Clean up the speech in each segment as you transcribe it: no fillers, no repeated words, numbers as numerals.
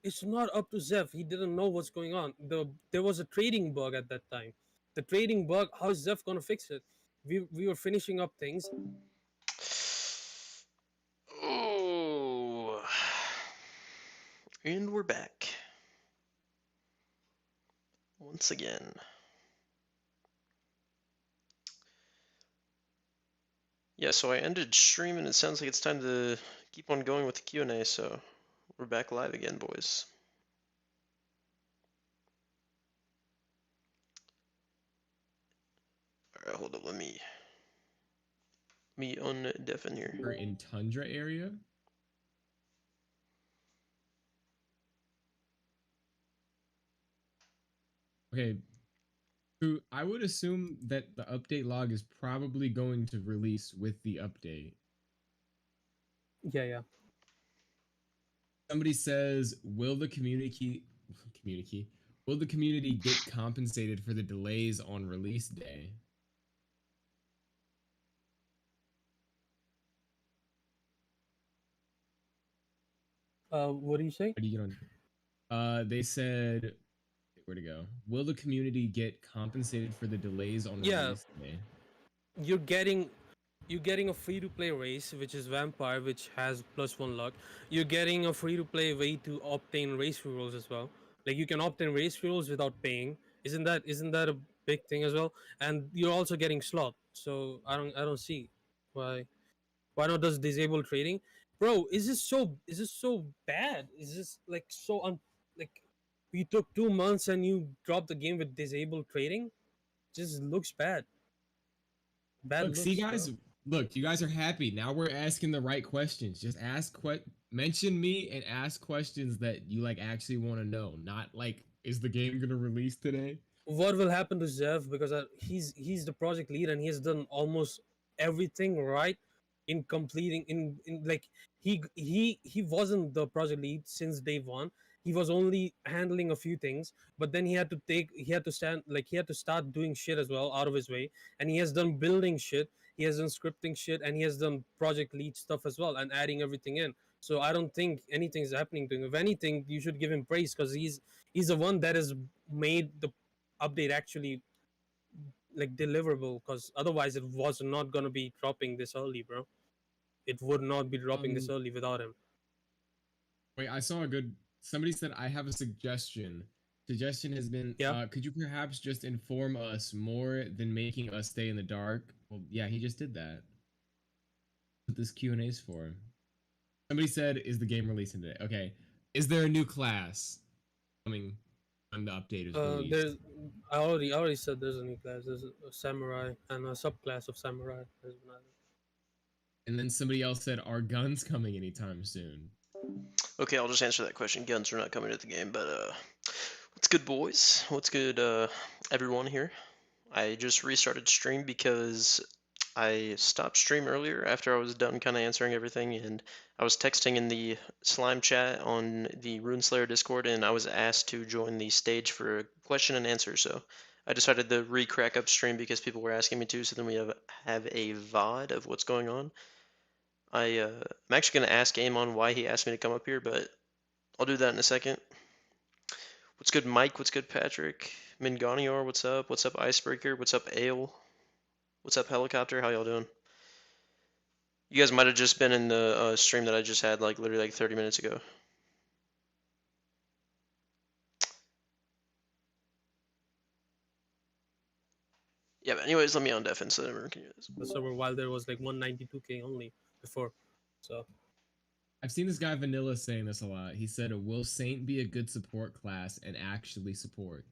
it's not up to Zeph. He didn't know what's going on. There was a trading bug at that time. The trading bug, how is Zeph gonna fix it? We were finishing up things. Oh, and we're back once again. Yeah, so I ended stream, and it sounds like it's time to keep on going with the Q&A. So we're back live again, boys. All right, hold up. Let me undeafen here. In Tundra area. Okay, so I would assume that the update log is probably going to release with the update. Yeah. Somebody says, "Will the community will the community get compensated for the delays on release day?" What do you say? What do you get on? They said, where to go? Will the community get compensated for the delays on Yeah, release day? you're getting you're getting a free to play race, which is Vampire, which has +1 luck. You're getting a free to play way to obtain race rerolls as well. Like you can obtain race rerolls without paying. Isn't that a big thing as well? And you're also getting slot. So I don't see why not just disable trading, bro? Is this so bad? Is this like so like you took 2 months and you dropped the game with disabled trading? Just looks bad. Bad Look, see, looks, guys. bro. Look, you guys are happy now. We're asking the right questions. Just mention me and ask questions that you like actually want to know. Not like, is the game gonna release today? What will happen to Zev? Because he's the project lead and he has done almost everything right in completing in like he wasn't the project lead since day one. He was only handling a few things, but then he had to start doing shit as well out of his way, and he has done building shit, he has done scripting shit, and he has done project lead stuff as well and adding everything in. So I don't think anything's happening to him. If anything, you should give him praise because he's the one that has made the update actually like deliverable, because otherwise it was not gonna be dropping this early, bro. It would not be dropping this Um, early without him. wait, I saw a good. Somebody said I have a suggestion. Suggestion has been, Yeah. could you perhaps just inform us more than making us stay in the dark? Well, yeah, he just did that. What this Q and A is for. Somebody said, "Is the game releasing today?" Okay. Is there a new class coming when the update is released? There's I already said there's a new class. There's a samurai and a subclass of samurai has been added. And then somebody else said, "Are guns coming anytime soon?" Okay, I'll just answer that question. Guns are not coming to the game, but what's good, boys? What's good, everyone here? I just restarted stream because I stopped stream earlier after I was done kind of answering everything, and I was texting in the slime chat on the Runeslayer Discord, and I was asked to join the stage for a question and answer. So I decided to re-crack up stream because people were asking me to. So then we have a VOD of what's going on. I'm actually gonna ask Amon why he asked me to come up here, but I'll do that in a second. What's good, Mike? What's good, Patrick? Minganior, what's up? What's up, Icebreaker? What's up, Ale? What's up, Helicopter? How y'all doing? You guys might have just been in the stream that I just had, like literally like 30 minutes ago. Yeah, but anyways, let me on deafen so that everyone can hear this. The server while there was like 192k only before. So I've seen this guy Vanilla saying this a lot. He said, "Will Saint be a good support class and actually support?"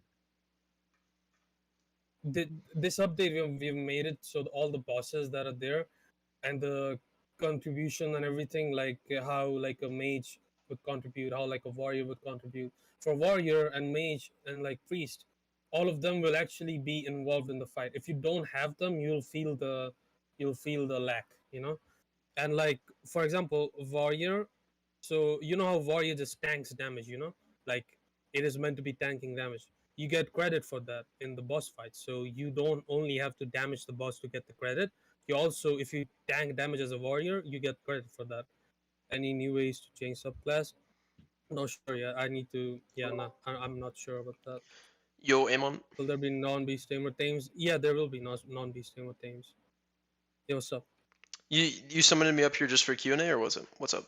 this update we've made it so all the bosses that are there and the contribution and everything, like how like a mage would contribute, how like a warrior would contribute. For warrior and mage and like priest, all of them will actually be involved in the fight. If you don't have them, you'll feel the lack, and like for example warrior, so you know how warrior just tanks damage, like it is meant to be tanking damage. You get credit for that in the boss fight, so you don't only have to damage the boss to get the credit. You also, if you tank damage as a warrior, you get credit for that. Any new ways to change subclass? No, sure. Yeah, I need to. Yeah, no, I'm not sure about that. Yo, Amon, Will there be non-beast tamer themes? Yeah, there will be non-beast tamer themes. Yo, what's up? you summoned me up here just for Q&A, or was it? What's up?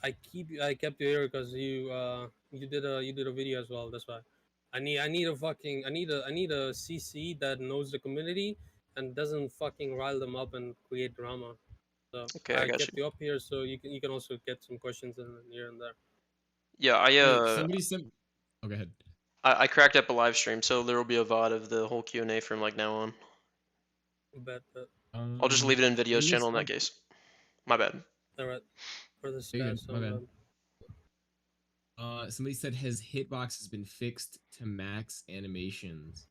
I kept you here because you did a video as well. That's why. I need a CC that knows the community and doesn't fucking rile them up and create drama. So Okay, I I got you. kept you up here so you can also get some questions in here and there. Yeah, Wait, somebody sent. Oh, go ahead. I cracked up a live stream, so there will be a VOD of the whole Q&A from like now on. But I'll just leave it in It videos looks channel in that like. case. My bad. all right, for this You're guy, good. My so bad. Somebody said has hitboxes been fixed to max animations?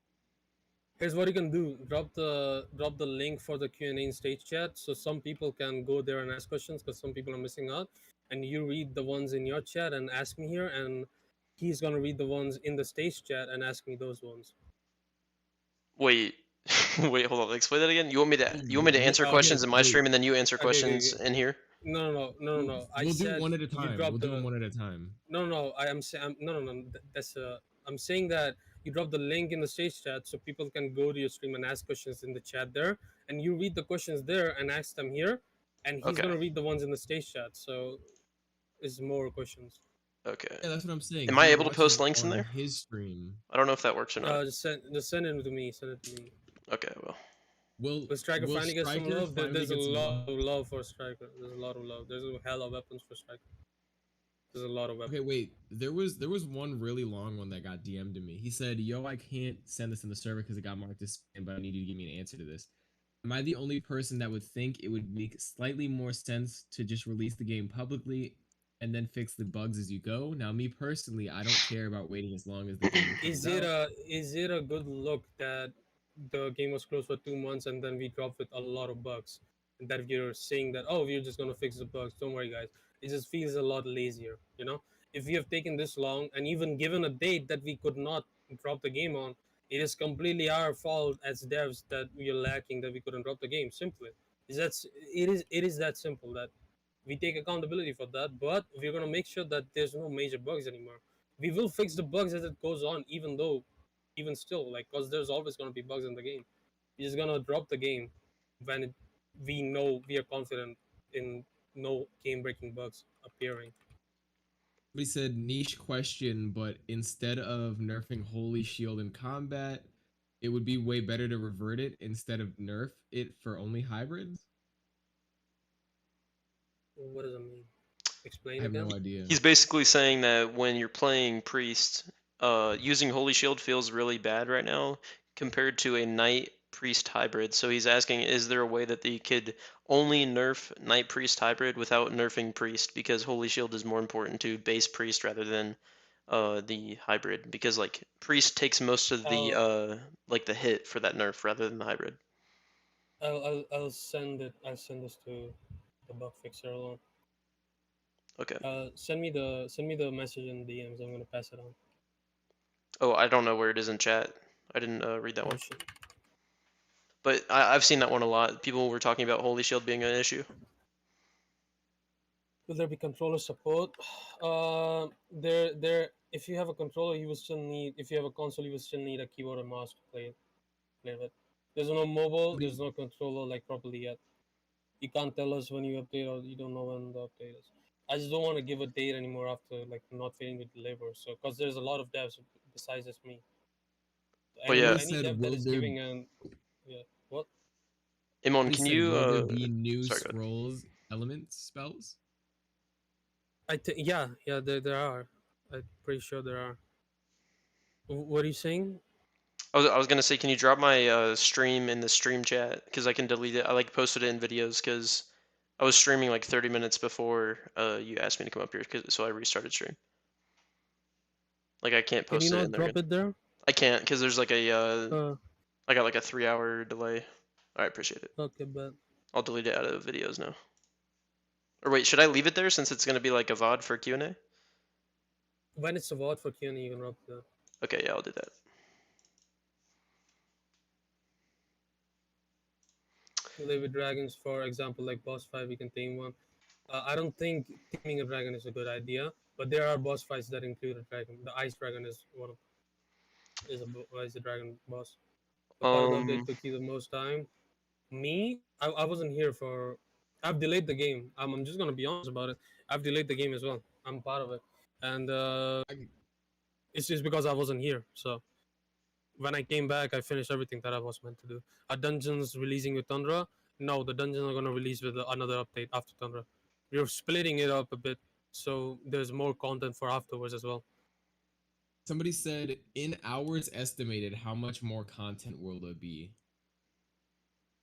here's what you can do: drop the link for the Q and A in stage chat, so some people can go there and ask questions because some people are missing out. And you read the ones in your chat and ask me here, and he's gonna read the ones in the stage chat and ask me those ones. Wait, wait, hold on. Explain that again. You want me to answer Okay, questions in my wait. stream and then you answer Okay, questions in here? no. I We'll do said one at a you time. drop We'll do them the one at a time. no. I am saying no. That's I'm saying that you drop the link in the stage chat so people can go to your stream and ask questions in the chat there, and you read the questions there and ask them here, and he's Okay. gonna read the ones in the stage chat. So it's more questions. Okay. Yeah, that's what I'm saying. Am I He able to watches post it links in on there? his stream. I don't know if that works or not. Just send it to me. Send it to me. Okay, well. Will Will Striker Will finally get some Striker love? finally There's a get some love? lot of love for Striker. There's a lot of love. There's a hell of weapons for Striker. There's a lot of Okay, weapons. wait. There was one really long one that got DM'd to me. He said, "Yo, I can't send this in the server because it got marked as spam, but I need you to give me an answer to this. Am I the only person that would think it would make slightly more sense to just release the game publicly and then fix the bugs as you go? Now, me personally, I don't care about waiting as long as the game comes out. Is it a good look that the game was closed for 2 months and then we dropped with a lot of bugs? And that you're saying that, oh, we're just gonna fix the bugs. Don't worry, guys. It just feels a lot lazier, you know. If we have taken this long and even given a date that we could not drop the game on, it is completely our fault as devs that we are lacking that we couldn't drop the game. Simply, it is that simple that we take accountability for that, but we're gonna make sure that there's no major bugs anymore. We will fix the bugs as it goes on, even still, like, cause there's always gonna be bugs in the game. We're just gonna drop the game when we know we are confident in no game-breaking bugs appearing. Somebody said niche question, but instead of nerfing Holy Shield in combat, it would be way better to revert it instead of nerf it for only hybrids. What does it mean? I Explain have again. no idea. He's basically saying that when you're playing Priest, using Holy Shield feels really bad right now compared to a Knight Priest hybrid. So he's asking, is there a way that they could only nerf Knight Priest hybrid without nerfing Priest? Because Holy Shield is more important to base Priest rather than the hybrid. Because like Priest takes most of the I'll like the hit for that nerf rather than the hybrid. I'll send it. I'll send this to the bug fixer alone. Okay. Send me the message in DMs. I'm gonna pass it on. Oh, I don't know where it is in chat. I didn't read that Oh one. shit. But I've seen that one a lot. People were talking about Holy Shield being an issue. Will there be controller support? If you have a controller, you will still need. If you have a console, you will still need a keyboard and mouse to play with. There's no mobile. Somebody, There's no controller like properly yet. You can't tell us when you update, or you don't know when the update is. I just don't want to give a date anymore after like not failing to deliver. So because there's a lot of devs besides just me. But yeah, somebody Any said, dev that "Will is there?" giving an yeah what Imon, Somebody can said, you "Will there be new sorry, go ahead. scrolls elements spells?" I think yeah there are. I'm pretty sure there are. What are you saying? I was gonna say, can you drop my stream in the stream chat? Because I can delete it. I like posted it in videos because I was streaming like 30 minutes before you asked me to come up here, so I restarted stream. Like I can't Can you post it in not there again. drop it there? I can't because there's like a Uh, I got like a 3-hour delay. I appreciate it. okay, but I'll delete it out of videos now. Or wait, should I leave it there since it's gonna be like a VOD for Q&A? when it's a vote for Q&A, you can drop the Okay, yeah, I'll do that. live with dragons, for example, like boss fight, we can tame one. I don't think taming a dragon is a good idea, but there are boss fights that include a dragon. The ice dragon is one of is a dragon boss. The part of the update Um, took you the most time. Me, I wasn't here for. I've delayed the game. I'm just gonna be honest about it. I've delayed the game as well. I'm part of it, and it's just because I wasn't here. So when I came back, I finished everything that I was meant to do. Are dungeons releasing with Tundra? No, the dungeons are gonna release with another update after Tundra. We're splitting it up a bit, so there's more content for afterwards as well. Somebody said, in hours estimated, how much more content will there be?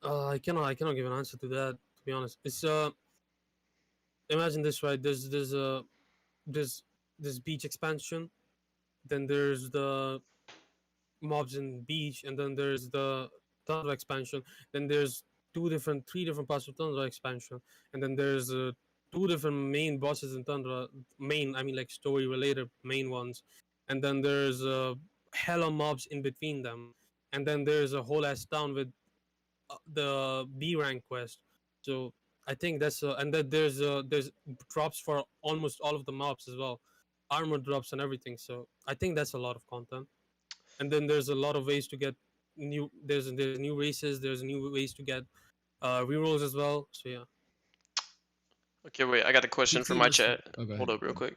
I cannot give an answer to that. To be honest, it's imagine this, right? There's this beach expansion, then there's the mobs in beach, and then there's the Tundra expansion. Then there's three different parts of Tundra expansion, and then there's two different main bosses in Tundra. I mean like story related main ones, and then there's hella mobs in between them, and then there's a whole ass town with the B rank quest. So I think and then there's drops for almost all of the mobs as well, armor drops and everything. So I think that's a lot of content. And then there's a lot of ways to get there's new races, there's new ways to get rerolls as well. So yeah. okay, wait, I got a question from Pixie my was. chat. Oh, go Hold ahead. up real quick.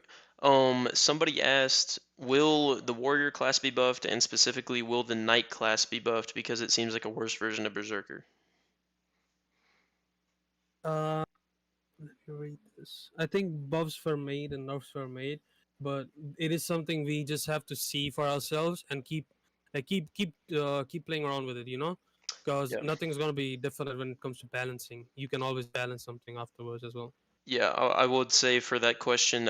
Somebody asked, will the warrior class be buffed, and specifically, will the knight class be buffed because it seems like a worse version of berserker? uh Let me read this. I think buffs were made and nerfs were made, but it is something we just have to see for ourselves and keep playing around with it, because Yeah. nothing's gonna be definite when it comes to balancing. You can always balance something afterwards as well. Yeah, I would say for that question,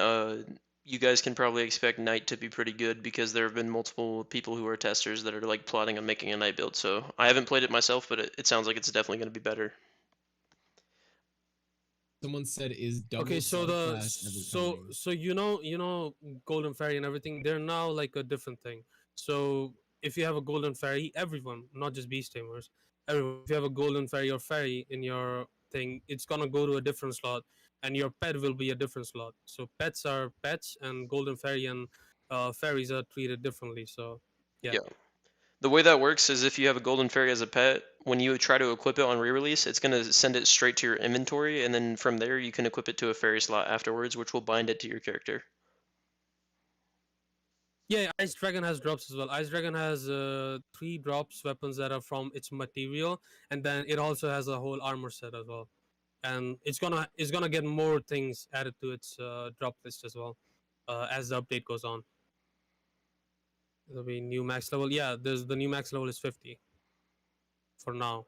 you guys can probably expect Knight to be pretty good because there have been multiple people who are testers that are like plotting on making a Knight build. So I haven't played it myself, but it sounds like it's definitely going to be better. Someone said, is double Okay, so the subclass ever so coming? so Golden Fairy and everything, they're now like a different thing. So if you have a Golden Fairy, everyone, not just beast tamers, everyone, if you have a Golden Fairy or Fairy in your thing, it's gonna go to a different slot, and your pet will be a different slot. So pets are pets, and Golden Fairy and fairies are treated differently. So yeah. Yeah. The way that works is if you have a Golden Fairy as a pet, when you try to equip it on re-release, it's going to send it straight to your inventory, and then from there you can equip it to a fairy slot afterwards, which will bind it to your character. Yeah, Ice Dragon has drops as well. Ice Dragon has three drops weapons that are from its material, and then it also has a whole armor set as well. And it's gonna get more things added to its drop list as well as the update goes on. There'll be new max level. Yeah, there's the new max level is 50 for now.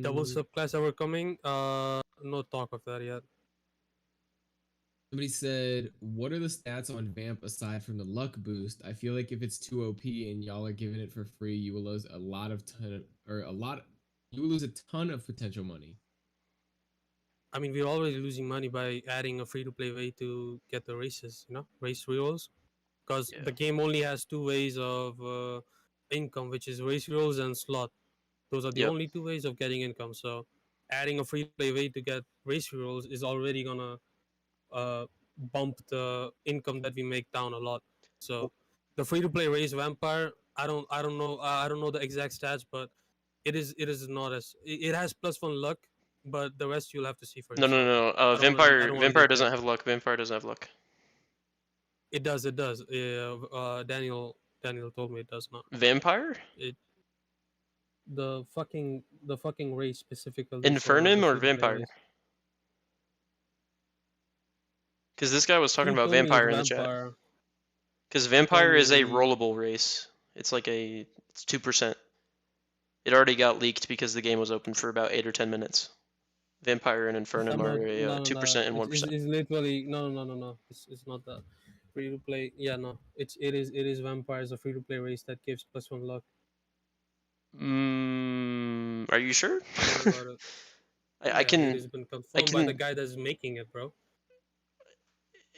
Double Um, subclass ever coming? No talk of that yet. Somebody said, what are the stats on Vamp aside from the luck boost? I feel like if it's too OP and y'all are giving it for free, you will lose you will lose a ton of potential money. I mean, we're already losing money by adding a free to play way to get the races, race rerolls. Because Yeah. the game only has two ways of income, which is race rerolls and slot. Those are the Yep. only two ways of getting income. So adding a free to play way to get race rerolls is already gonna bump the income that we make down a lot. So the free to play race vampire, I don't know the exact stats, but it is not as it has +1 luck, but the rest you'll have to see for No, no, yourself. no, no. I Vampire don't want to Vampire get doesn't hyped. have luck. Vampire doesn't have luck. It does. Daniel told me it does not. Vampire? It the fucking race specifically for the Infernum or free to play Vampire? race. Because this guy was talking He about told me it's Vampire in the chat. vampire. Because He told Vampire is a me rollable race. It's 2%. It already got leaked because the game was open for about 8 or 10 minutes. Vampire and Infernum I'm are not. a No, no, no. 2% and It's, 1%. it's, it's literally no, no, no, no, no. It's not that free to play. Yeah, no. It is vampires a free to play race that gives +1 luck. Are you sure? Think about it. I Yeah, it can has been I confirmed by the can guy that's making it, bro.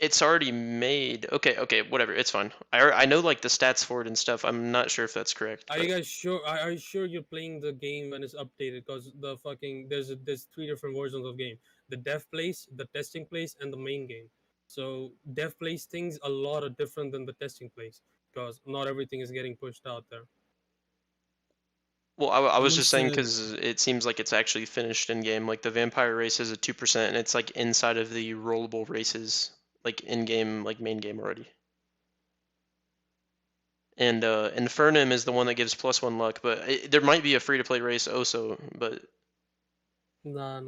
It's already made. Okay, whatever. It's fine. I know like the stats for it and stuff. I'm not sure if that's correct. Are But you guys sure? Are you sure you're playing the game when it's updated? Because the fucking there's three different versions of game: the dev place, the testing place, and the main game. So dev place things a lot are different than the testing place because not everything is getting pushed out there. well, I was Someone just saying said, because it seems like it's actually finished in game. Like the vampire race is a 2%, and it's like inside of the rollable races, like in game, like main game already. And Infernum is the one that gives +1 luck, but there might be a free to play race also. But Nah.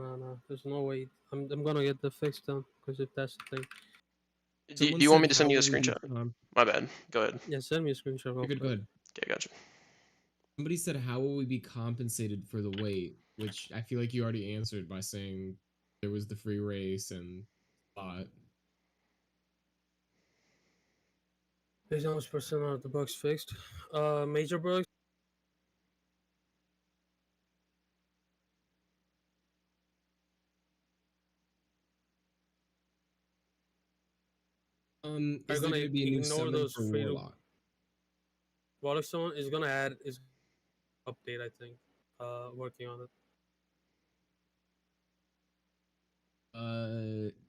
There's no way. I'm gonna get the fix done because if that's the thing. do someone you want said, me to how send you a will we be screenshot? My bad. Go ahead. Yeah, send me a screenshot You're real good, go quick. ahead. Okay, gotcha. Somebody said, how will we be compensated for the wait? Which I feel like you already answered by saying there was the free race and bot. There's how much percent of the bugs fixed. Major bugs. Are Is there gonna going to be a new ignore summon those for free to Warlock? Waterstone is gonna add is update, I think. Working on it.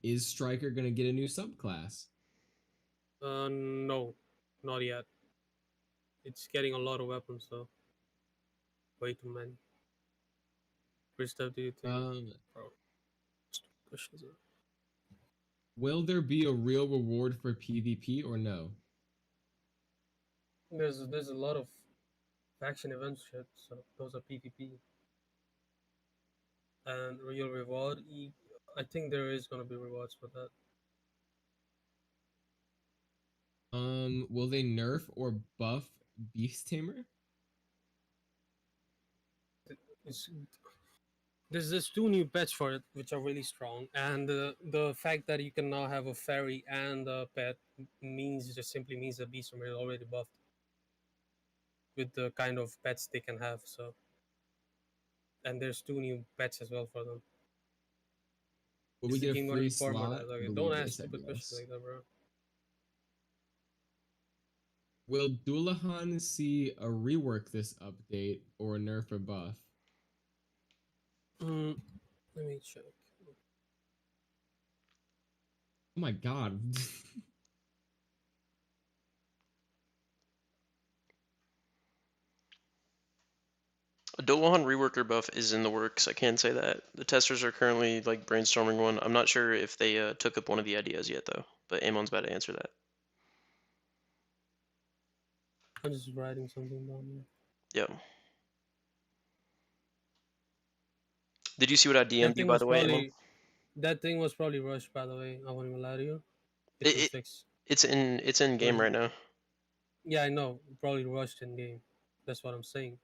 Is Striker going to get a new subclass? No, not yet. It's getting a lot of weapons though. Way too many. Which stuff do you think? Bro, questions. Will there be a real reward for PvP or no? There's a lot of faction events shit, so those are PvP. And real reward, I think there is gonna be rewards for that. Will they nerf or buff Beast Tamer? It's, there's two new pets for it which are really strong, and the fact that you can now have a fairy and a pet means just simply means the beast is already buffed with the kind of pets they can have. So, and there's two new pets as well for them. Will we Is the get a game gonna free be slot? permanent? Okay, don't Believe they ask said stupid questions yes. like that, bro. Will Dullahan see a rework this update or a nerf or buff? Let me check. Oh my god. A Dullahan reworker buff is in the works. I can say that. The testers are currently like brainstorming one. I'm not sure if they took up one of the ideas yet though. But Amon's about to answer that. I'm just writing something down here. Yeah. Did you see what I That DM'd you thing by was the way, Amon? probably that thing was probably rushed. By the way, I won't even lie to you. It It, will it fix. it's in game Was right now. Yeah, I know. Probably rushed in game. That's what I'm saying.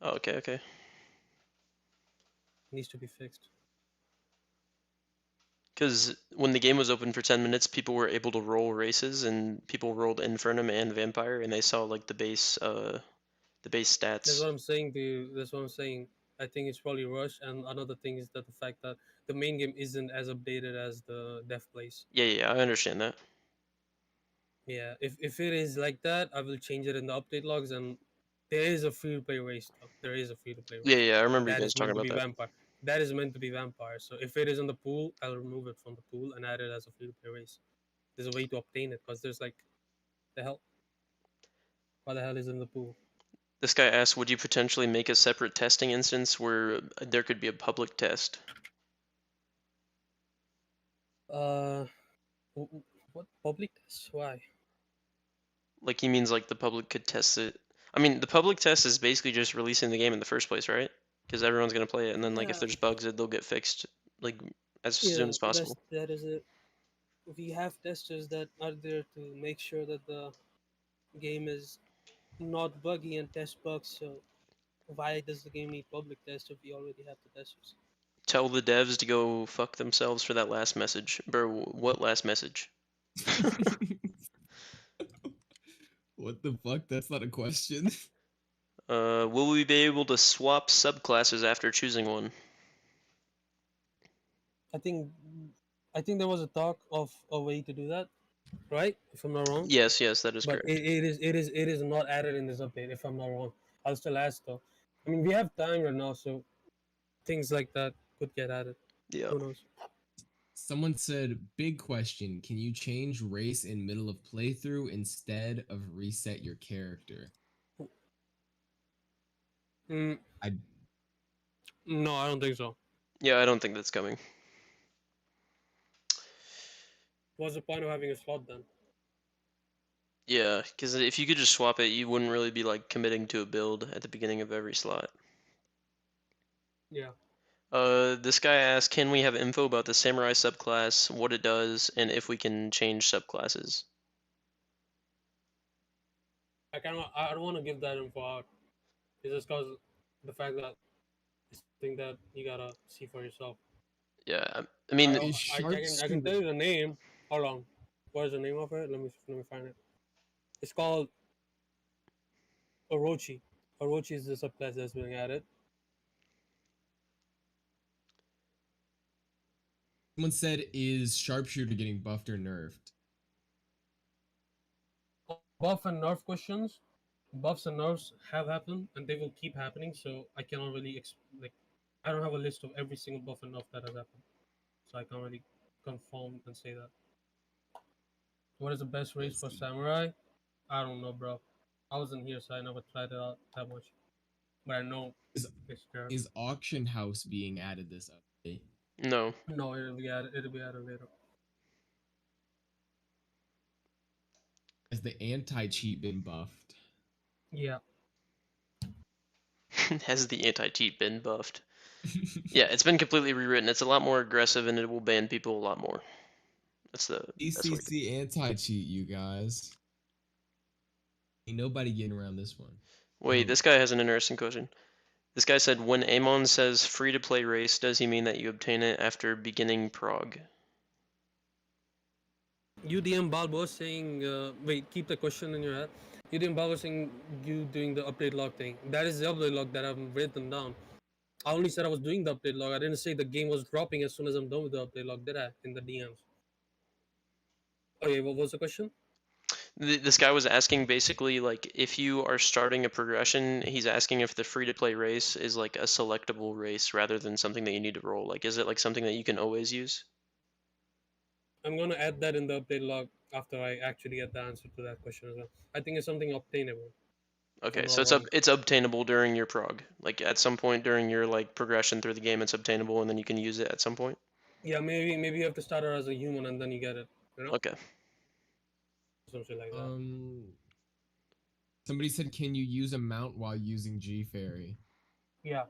Oh, okay. Needs to be fixed. Because when the game was open for 10 minutes, people were able to roll races, and people rolled Infernum and Vampire, and they saw like the base That's stats. what I'm saying to you. That's what I'm saying. I think it's probably rushed. And another thing is that the fact that the main game isn't as updated as the dev place. Yeah, I understand that. Yeah, if it is like that, I will change it in the update logs. And there is a free to play race though. There is a free to play race. Yeah, I remember you That guys is talking meant to about be that. vampire. That is meant to be vampire. So if it is in the pool, I'll remove it from the pool and add it as a free to play race. There's a way to obtain it because there's like the hell. Why the hell is it in the pool? This guy asked, would you potentially make a separate testing instance where there could be a public test? Uh, what public test? Why? Like he means like the public could test it. I mean, the public test is basically just releasing the game in the first place, right? Because everyone's gonna play it, and then like if Yeah, there's bugs, they'll get fixed like as soon yeah. as possible. That is it. We have testers that are there to make sure that the game is not buggy and test bugs. So why does the game need public test if we already have the testers? Tell the devs to go fuck themselves for that last message, bro. What last message? What the fuck? That's not a question. Will we be able to swap subclasses after choosing one? I think I think there was a talk of a way to do that, right? If I'm not wrong. Yes, yes, that is But correct. it is not added in this update. If I'm not wrong, I'll still ask though. I mean, we have time right now, so things like that could get added. Yeah. Who knows? Someone said, big question. Can you change race in middle of playthrough instead of reset your character? Mm, I no, I don't think so. Yeah, I don't think that's coming. What's the point of having a slot then? Yeah, because if you could just swap it, you wouldn't really be like committing to a build at the beginning of every slot. Yeah. This guy asked, can we have info about the samurai subclass, what it does, and if we can change subclasses? I cannot. I don't want to give that info out. It's just because the fact that it's something that you gotta see for yourself. Yeah, I I mean, is I can tell you sharpshooter. the name. Hold on. What is the name of it? Let me find it. It's called Orochi. Orochi is the subclass that's being added. Someone said, is sharpshooter getting buffed or nerfed? Buff and nerf questions. Buffs and nerfs have happened, and they will keep happening. So I cannot really like. I don't have a list of every single buff and nerf that has happened, so I can't really confirm and say that. What is the best race Let's for see. samurai? I don't know, bro. I wasn't here, so I never tried it out that much. But I know Is it's there. is auction house being added this update? no. No, it'll be added. It'll be added later. Has the anti-cheat been buffed? Yeah. Has the anti-cheat been buffed? Yeah, it's been completely rewritten. It's a lot more aggressive and it will ban people a lot more. That's the best way to. ECC anti-cheat, you guys. Ain't nobody getting around this one. Wait, this guy has an interesting question. This guy said, when Amon says free to play race, does he mean that you obtain it after beginning prog? UDM Balbo saying, wait, keep the question in your head. UDM Balbo saying you doing the update log thing. That is the update log that I've written down. I only said I was doing the update log. I didn't say the game was dropping as soon as I'm done with the update log, did I? In the DMs. Okay, what was the question? This guy was asking basically like if you are starting a progression, he's asking if the free to play race is like a selectable race rather than something that you need to roll. Like, is it like something that you can always use? I'm gonna add that in the update log after I actually get the answer to that question as well. I think it's something obtainable, if I'm Okay, not so wrong. it's obtainable during your prog. Like at some point during your like progression through the game, it's obtainable, and then you can use it at some point. Yeah, maybe you have to start out as a human and then you get it. You know, Okay. something like that. Somebody said, can you use a mount while using G Fairy? Yeah,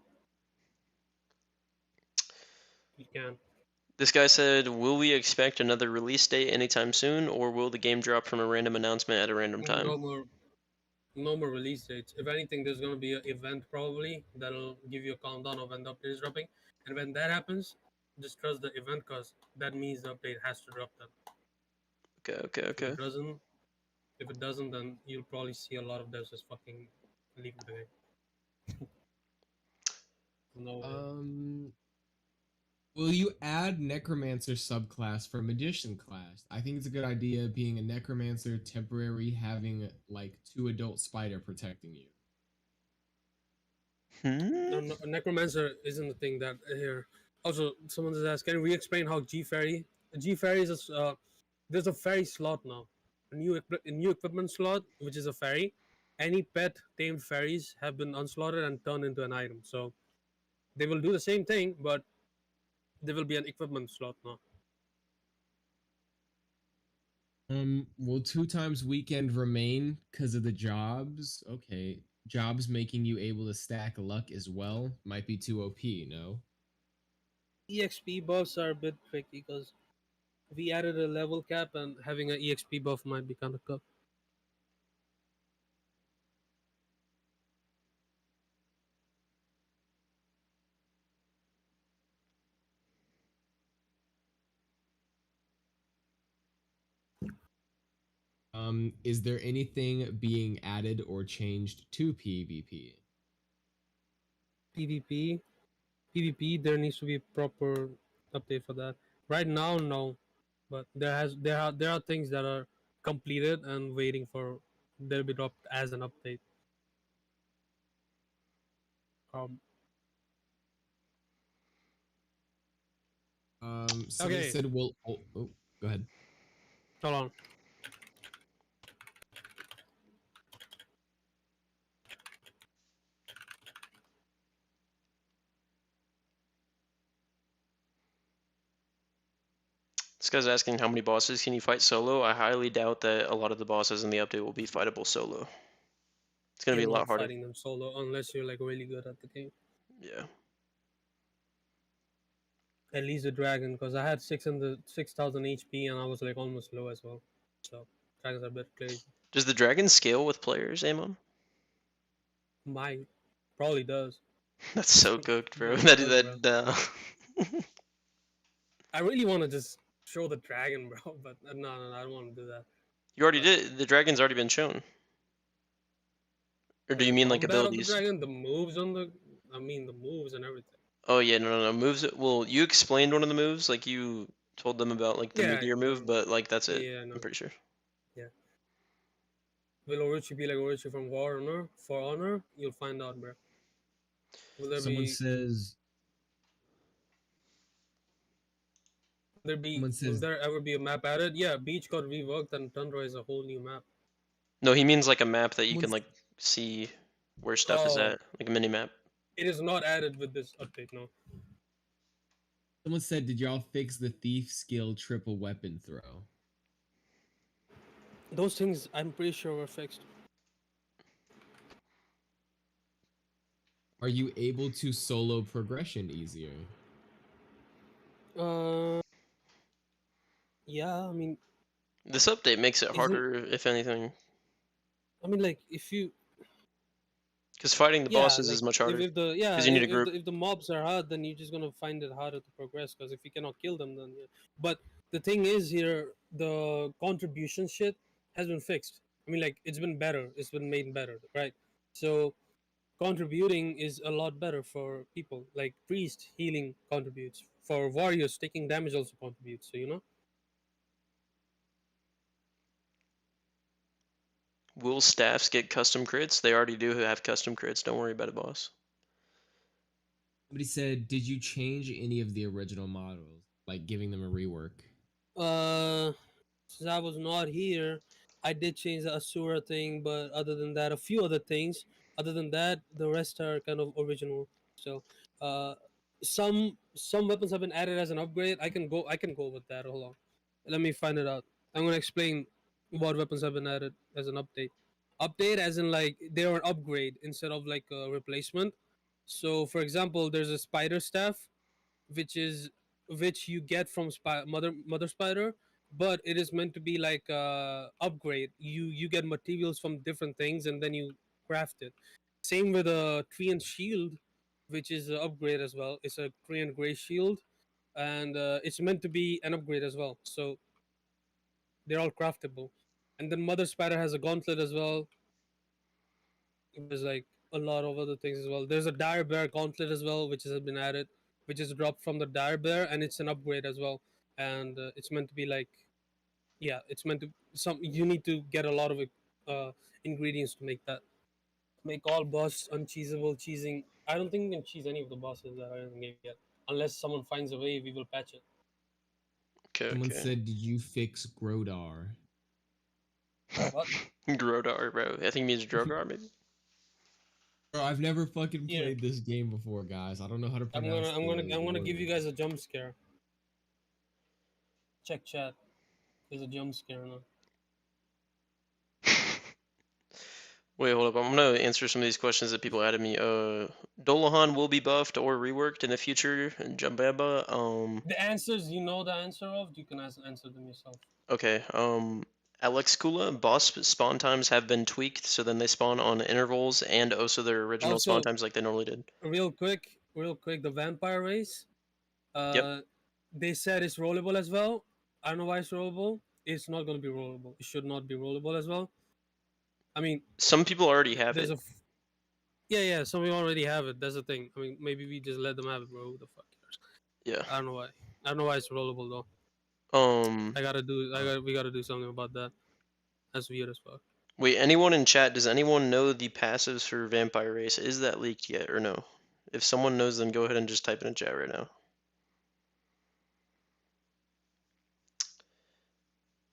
you can. This guy said, "Will we expect another release date anytime soon, or will the game drop from a random announcement at a random time?" No more, no more release dates. If anything, there's gonna be an event probably that'll give you a countdown of when the update is dropping, and when that happens, just trust the event because that means the update has to drop then. Okay, okay, If okay. it doesn't, if it doesn't, then you'll probably see a lot of devs just fucking leaving the game. No way. Will you add Necromancer subclass for Magician class? I think it's a good idea being a Necromancer temporary having like 2 adult spider protecting you. No, no, Necromancer isn't the thing that here. Also, someone just asked, can you re-explain how G Fairy is there's a fairy slot now, a new equipment slot, which is a fairy. Any pet tamed fairies have been unslotted and turned into an item. So they will do the same thing, but there will be an equipment slot now. Will 2 times weekend remain because of the jobs? Okay. Jobs making you able to stack luck as well might be too OP, no? EXP buffs are a bit tricky because we added a level cap, and having an EXP buff might be kind of tough. Is there anything being added or changed to PvP? PvP, PvP, there needs to be a proper update for that. Right now, no, but there are things that are completed and waiting for they'll be dropped as an update. Um, Somebody okay, said, "Well, oh, go ahead." hold on. This guy's asking how many bosses can you fight solo. I highly doubt that a lot of the bosses in the update will be fightable solo. It's gonna be You're a lot not harder. fighting them solo unless you're like really good at the game. Yeah. At least the dragon, because I had 6,000 HP and I was like almost low as well. So dragons are a bit crazy. Does the dragon scale with players, Amon? Might probably does. That's so cooked, bro. Might That does, bro. I really want to just show the dragon, bro, but no, I don't want to do that. You already But did. The dragon's already been shown. Or do you the mean like combat of the abilities? dragon, the moves on the, I mean the moves and everything. Oh yeah, no. Moves. Well, you explained one of the moves, like you told them about like the Yeah, meteor move, but like that's it. yeah, I'm no, pretty sure. yeah. Will Orochi be like Orochi from War Honor? For Honor, you'll find out, bro. Will there Someone be? says. Someone Will says. there ever be a map added? Yeah, Beach got reworked and Tundra is a whole new map. No, he means like a map that you can Someone's, like see where stuff is Oh, at, like a mini map. it is not added with this update, no. someone said, "Did y'all fix the thief skill triple weapon throw?" Those things, I'm pretty sure were fixed. Are you able to solo progression easier? Uh, yeah, I mean, This update makes it isn't harder, if anything, I mean like if you because fighting the yeah bosses is like much harder. if the yeah Because you need a group. if the mobs are hard, then you're just gonna find it harder to progress because if you cannot kill them, then yeah. But the thing is here, the contribution shit has been fixed. I mean like it's been better. It's been made better, right? So contributing is a lot better for people. Like priest healing contributes. For warriors, taking damage also contributes. So you know. Will staffs get custom crits? They already do have custom crits. Don't worry about it, boss. Somebody said, "Did you change any of the original models, like giving them a rework?" Uh, since I was not here, I did change the Asura thing, but other than that, a few other things. Other than that, the rest are kind of original. So, uh, some weapons have been added as an upgrade. I can go with that. Hold on, let me find it out. I'm gonna explain what weapons have been added as an update. Update as in like they're an upgrade instead of like a replacement. So, for example, there's a spider staff which is which you get from mother spider, but it is meant to be like upgrade. You get materials from different things and then you craft it. Same with a tree and shield, which is an upgrade as well. It's a tree and gray shield, and it's meant to be an upgrade as well. So they're all craftable. And then mother spider has a gauntlet as well. There's like a lot of other things as well. There's a dire bear gauntlet as well, which has been added, which is dropped from the dire bear, and it's an upgrade as well. And it's meant to be like, yeah, it's meant to some. You need to get a lot of ingredients to make that. Make all boss uncheesable cheesing. I don't think we can cheese any of the bosses that are in the game yet, unless someone finds a way. We will patch it. Okay, Someone okay. said, "Did you fix Grodar?" What? Grodar, bro. I think it means Drogar, maybe? Bro, I've never fucking Here, played this game before, guys. I don't know how to pronounce I'm the gonna give you word. guys a jump scare. Check chat. There's a jump scare now. Wait, hold up. I'm gonna answer some of these questions that people added me. Dullahan will be buffed or reworked in the future. And Jambaba. The answers you know the answer of, you can answer them yourself. Okay. Alex Kula, boss spawn times have been tweaked, so then they spawn on intervals and also their original spawn Also, times like they normally did. real quick, the vampire race. Yep. They said it's rollable as well. I don't know why it's rollable. It's not going to be rollable. It should not be rollable as well. I mean, Some people already have there's it. yeah. Some people already have it. That's the thing. I mean, maybe we just let them have it, bro. Who the fuck cares? Yeah. I don't know why. I don't know why it's rollable though. Um, We gotta do something about that. That's weird as fuck. wait, anyone in chat, does anyone know the passives for Vampire Race? Is that leaked yet or no? If someone knows, then go ahead and just type it in chat right now.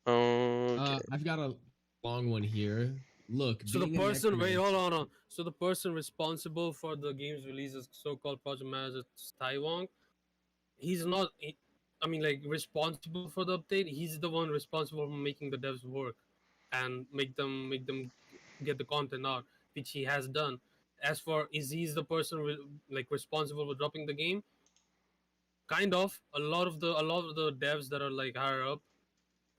Okay. I've got a long one here. Look, So the being a person, wait, hold necromancer. on, hold on. So the person responsible for the game's release is so-called project manager Taiwan. He's not. I mean, like responsible for the update. He's the one responsible for making the devs work and make them get the content out, which he has done. As for is he's the person like responsible for dropping the game? Kind of. A lot of the devs that are like higher up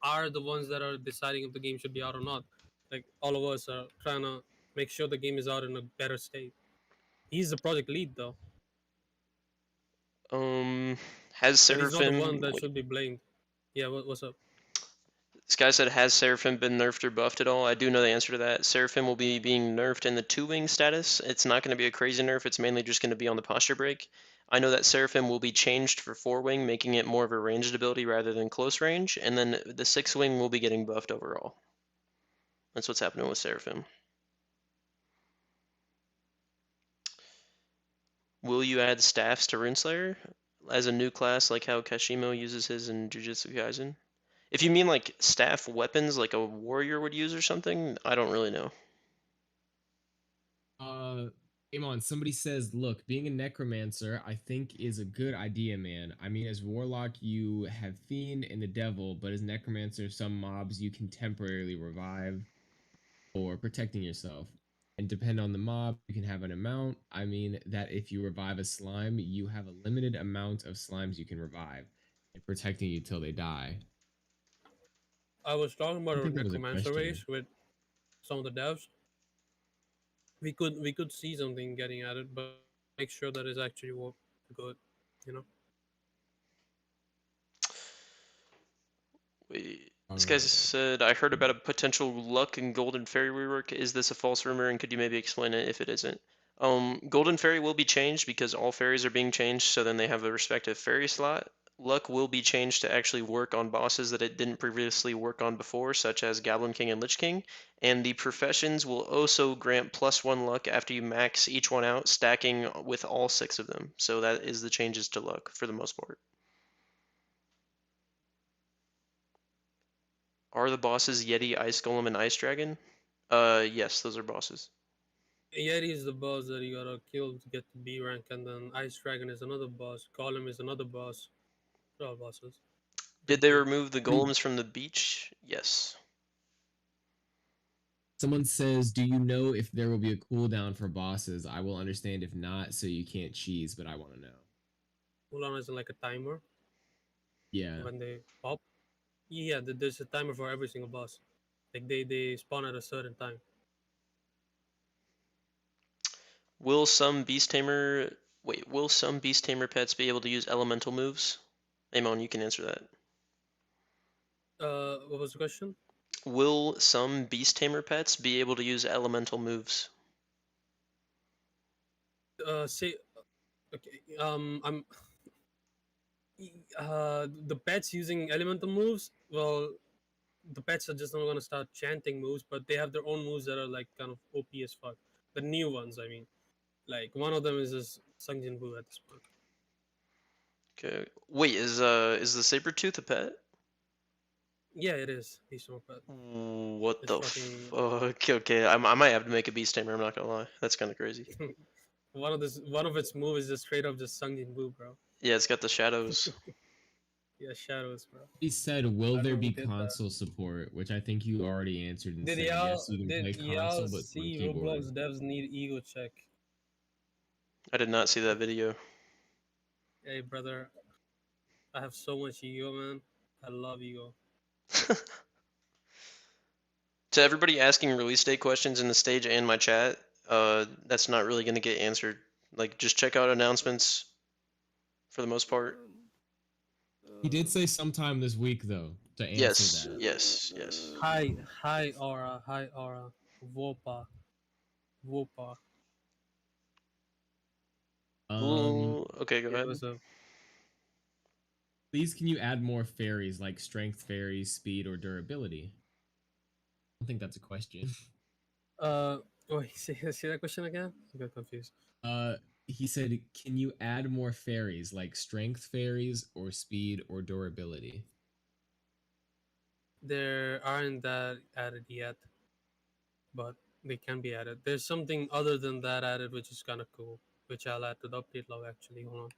are the ones that are deciding if the game should be out or not. Like all of us are trying to make sure the game is out in a better state. He's the project lead though, Um, has but he's not the one Seraphim? that Wait, should be blamed. Yeah, what's up? this guy said, has Seraphim been nerfed or buffed at all? I do know the answer to that. Seraphim will be being nerfed in the two-wing status. It's not going to be a crazy nerf. It's mainly just going to be on the posture break. I know that Seraphim will be changed for four-wing, making it more of a ranged ability rather than close range. And then the six-wing will be getting buffed overall. That's what's happening with Seraphim. Will you add staffs to Runeslayer as a new class, like how Kashimo uses his in Jujutsu Kaisen? If you mean like staff weapons, like a warrior would use or something, I don't really know. Uh, Amon, somebody says, look, being a necromancer, I think is a good idea, man. I mean, as warlock, you have fiend and the devil, but as necromancer, some mobs you can temporarily revive for protecting yourself. And depend on the mob, you can have an amount. I mean, that if you revive a slime, you have a limited amount of slimes you can revive and protecting you till they die. I was talking about I a think that was a necromancer question. race with some of the devs. We could see something getting at it, but make sure that it's actually good. You know. Wait, All this guy right. said, I heard about a potential luck and golden fairy rework. Is this a false rumor, and could you maybe explain it if it isn't? Golden fairy will be changed because all fairies are being changed, so then they have a respective fairy slot. Luck will be changed to actually work on bosses that it didn't previously work on before, such as Goblin King and Lich King. And the professions will also grant +1 luck after you max each one out, stacking with all 6 of them. So that is the changes to luck for the most part. Are the bosses Yeti, Ice Golem, and Ice Dragon? Yes, those are bosses. Yeti is the boss that you gotta kill to get to B rank, and then Ice Dragon is another boss. Golem is another boss. They're all bosses. Did Big they deal. remove the Somebody, golems from the beach? Yes. someone says, do you know if there will be a cooldown for bosses? I will understand if not, so you can't cheese, but I want to know. Cooldown is like a timer Yeah. when they pop. Yeah, there's a timer for every single boss. Like they spawn at a certain time. Will some beast tamer will some beast tamer pets be able to use elemental moves? Amon, you can answer that. What was the question? Will some beast tamer pets be able to use elemental moves? Say okay. The pets using elemental moves. Well, the pets are just not gonna start chanting moves, but they have their own moves that are like kind of OP as fuck. The new ones, I mean. Like one of them is this Sungjin Boo at this point. Okay. Wait, is the saber tooth a pet? Yeah, it is. He's no pet. What It's the fucking fuck? Okay, I might have to make a beast tamer. I'm not gonna lie. That's kind of crazy. one of its moves is just straight up just Sungjin Boo, bro. Yeah, it's got the shadows. Yeah, shadows, bro. He said, will I don't there know be who did that. console support? Which I think you already answered and said, yes, you can play Did y'all console, but from see keyboard. Roblox devs need ego check? I did not see that video. Hey brother, I have so much ego, man. I love ego. To everybody asking release date questions in the stage and my chat, that's not really going to get answered. Like, just check out announcements for the most part. He did say sometime this week, though, to answer Yes, that. yes, yes. Hi aura, hi aura. Wopa. Wopa. Um, Ooh, okay, go Yeah, ahead. what's up? Please, can you add more fairies like strength fairies, speed, or durability? I don't think that's a question. Uh, wait, say that question again. I got confused. Uh, he said, can you add more fairies like strength fairies or speed or durability? There aren't that added yet, but they can be added. There's something other than that added, which is kind of cool, which I'll add to the update log. Actually, hold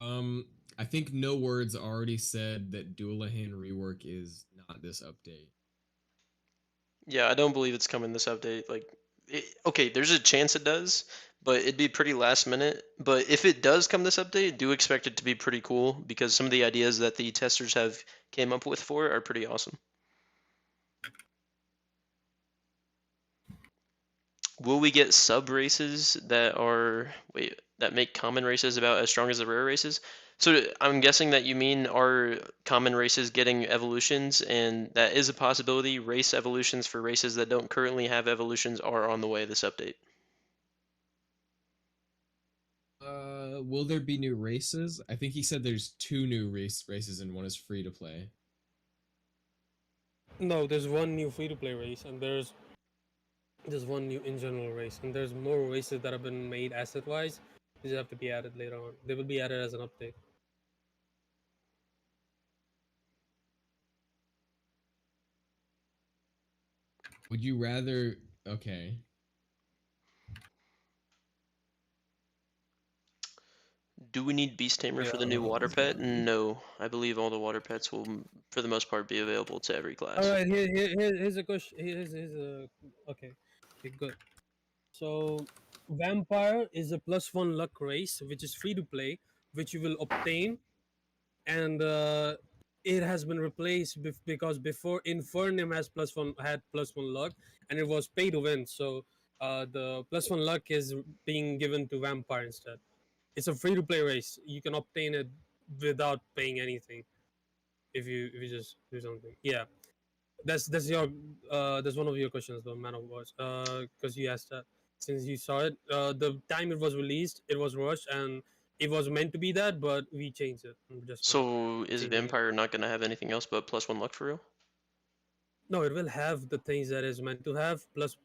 on. Um, I think No Words already said that Dullahan rework is not this update. Yeah, I don't believe it's coming this update. Like, okay, there's a chance it does, but it'd be pretty last minute. But if it does come this update, do expect it to be pretty cool because some of the ideas that the testers have came up with for it are pretty awesome. Will we get sub races that are that make common races about as strong as the rare races? So I'm guessing that you mean are common races getting evolutions, and that is a possibility. Race evolutions for races that don't currently have evolutions are on the way this update. Will there be new races? I think he said there's 2 new races and one is free to play. No, there's one new free to play race, and there's one new in general race, and there's more races that have been made asset wise. These have to be added later on. They will be added as an update. Would you rather? Okay. Do we need Beast Tamer Yeah. for the new water pet? No, I believe all the water pets will, for the most part, be available to every All class. right. Here's a question. Here's a okay. Okay, good. So, Vampire is a +1 luck race, which is free to play, which you will obtain, and it has been replaced because before Infernum has +1 had +1 luck, and it was pay to win. So, the +1 luck is being given to Vampire instead. It's a free to play race. You can obtain it without paying anything if you just do something. Yeah, that's your that's one of your questions, though, man of wars. Because you asked that since you saw it, the time it was released, it was rushed and it was meant to be that, but we changed it. We're just not So is changing it. Vampire not going to have anything else but +1 luck for real? No, it will have the things that is meant to have plus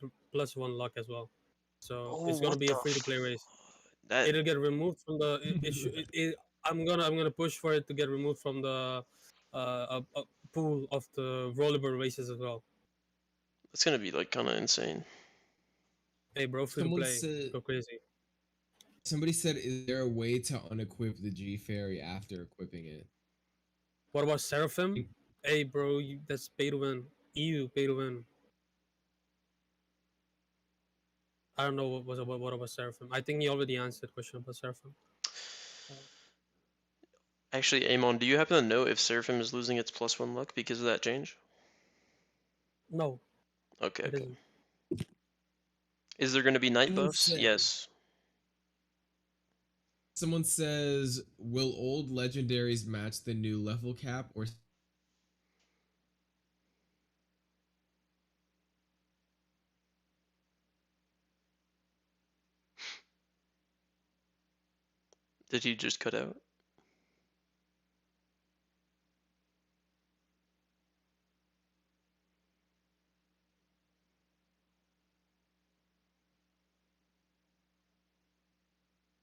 1 luck as well. So Oh, it's gonna what be a the free to play race. that It'll get removed from the. I'm gonna push for it to get removed from the pool of the rollerball races as well. that's going to be like kind of insane. Hey, bro, free to Someone play, said. go crazy. Somebody said, "Is there a way to unequip the G fairy after equipping it?" What about Seraphim? Hey, bro, that's pay to win. EU pay to win. I don't know what about Seraphim. I think he already answered the question about Seraphim. Actually, Amon, do you happen to know if Seraphim is losing its +1 luck because of that change? No, Okay, it okay. isn't. Is there going to be night Someone buffs? said. Yes. Someone says, "Will old legendaries match the new level cap or?" Did he just cut out?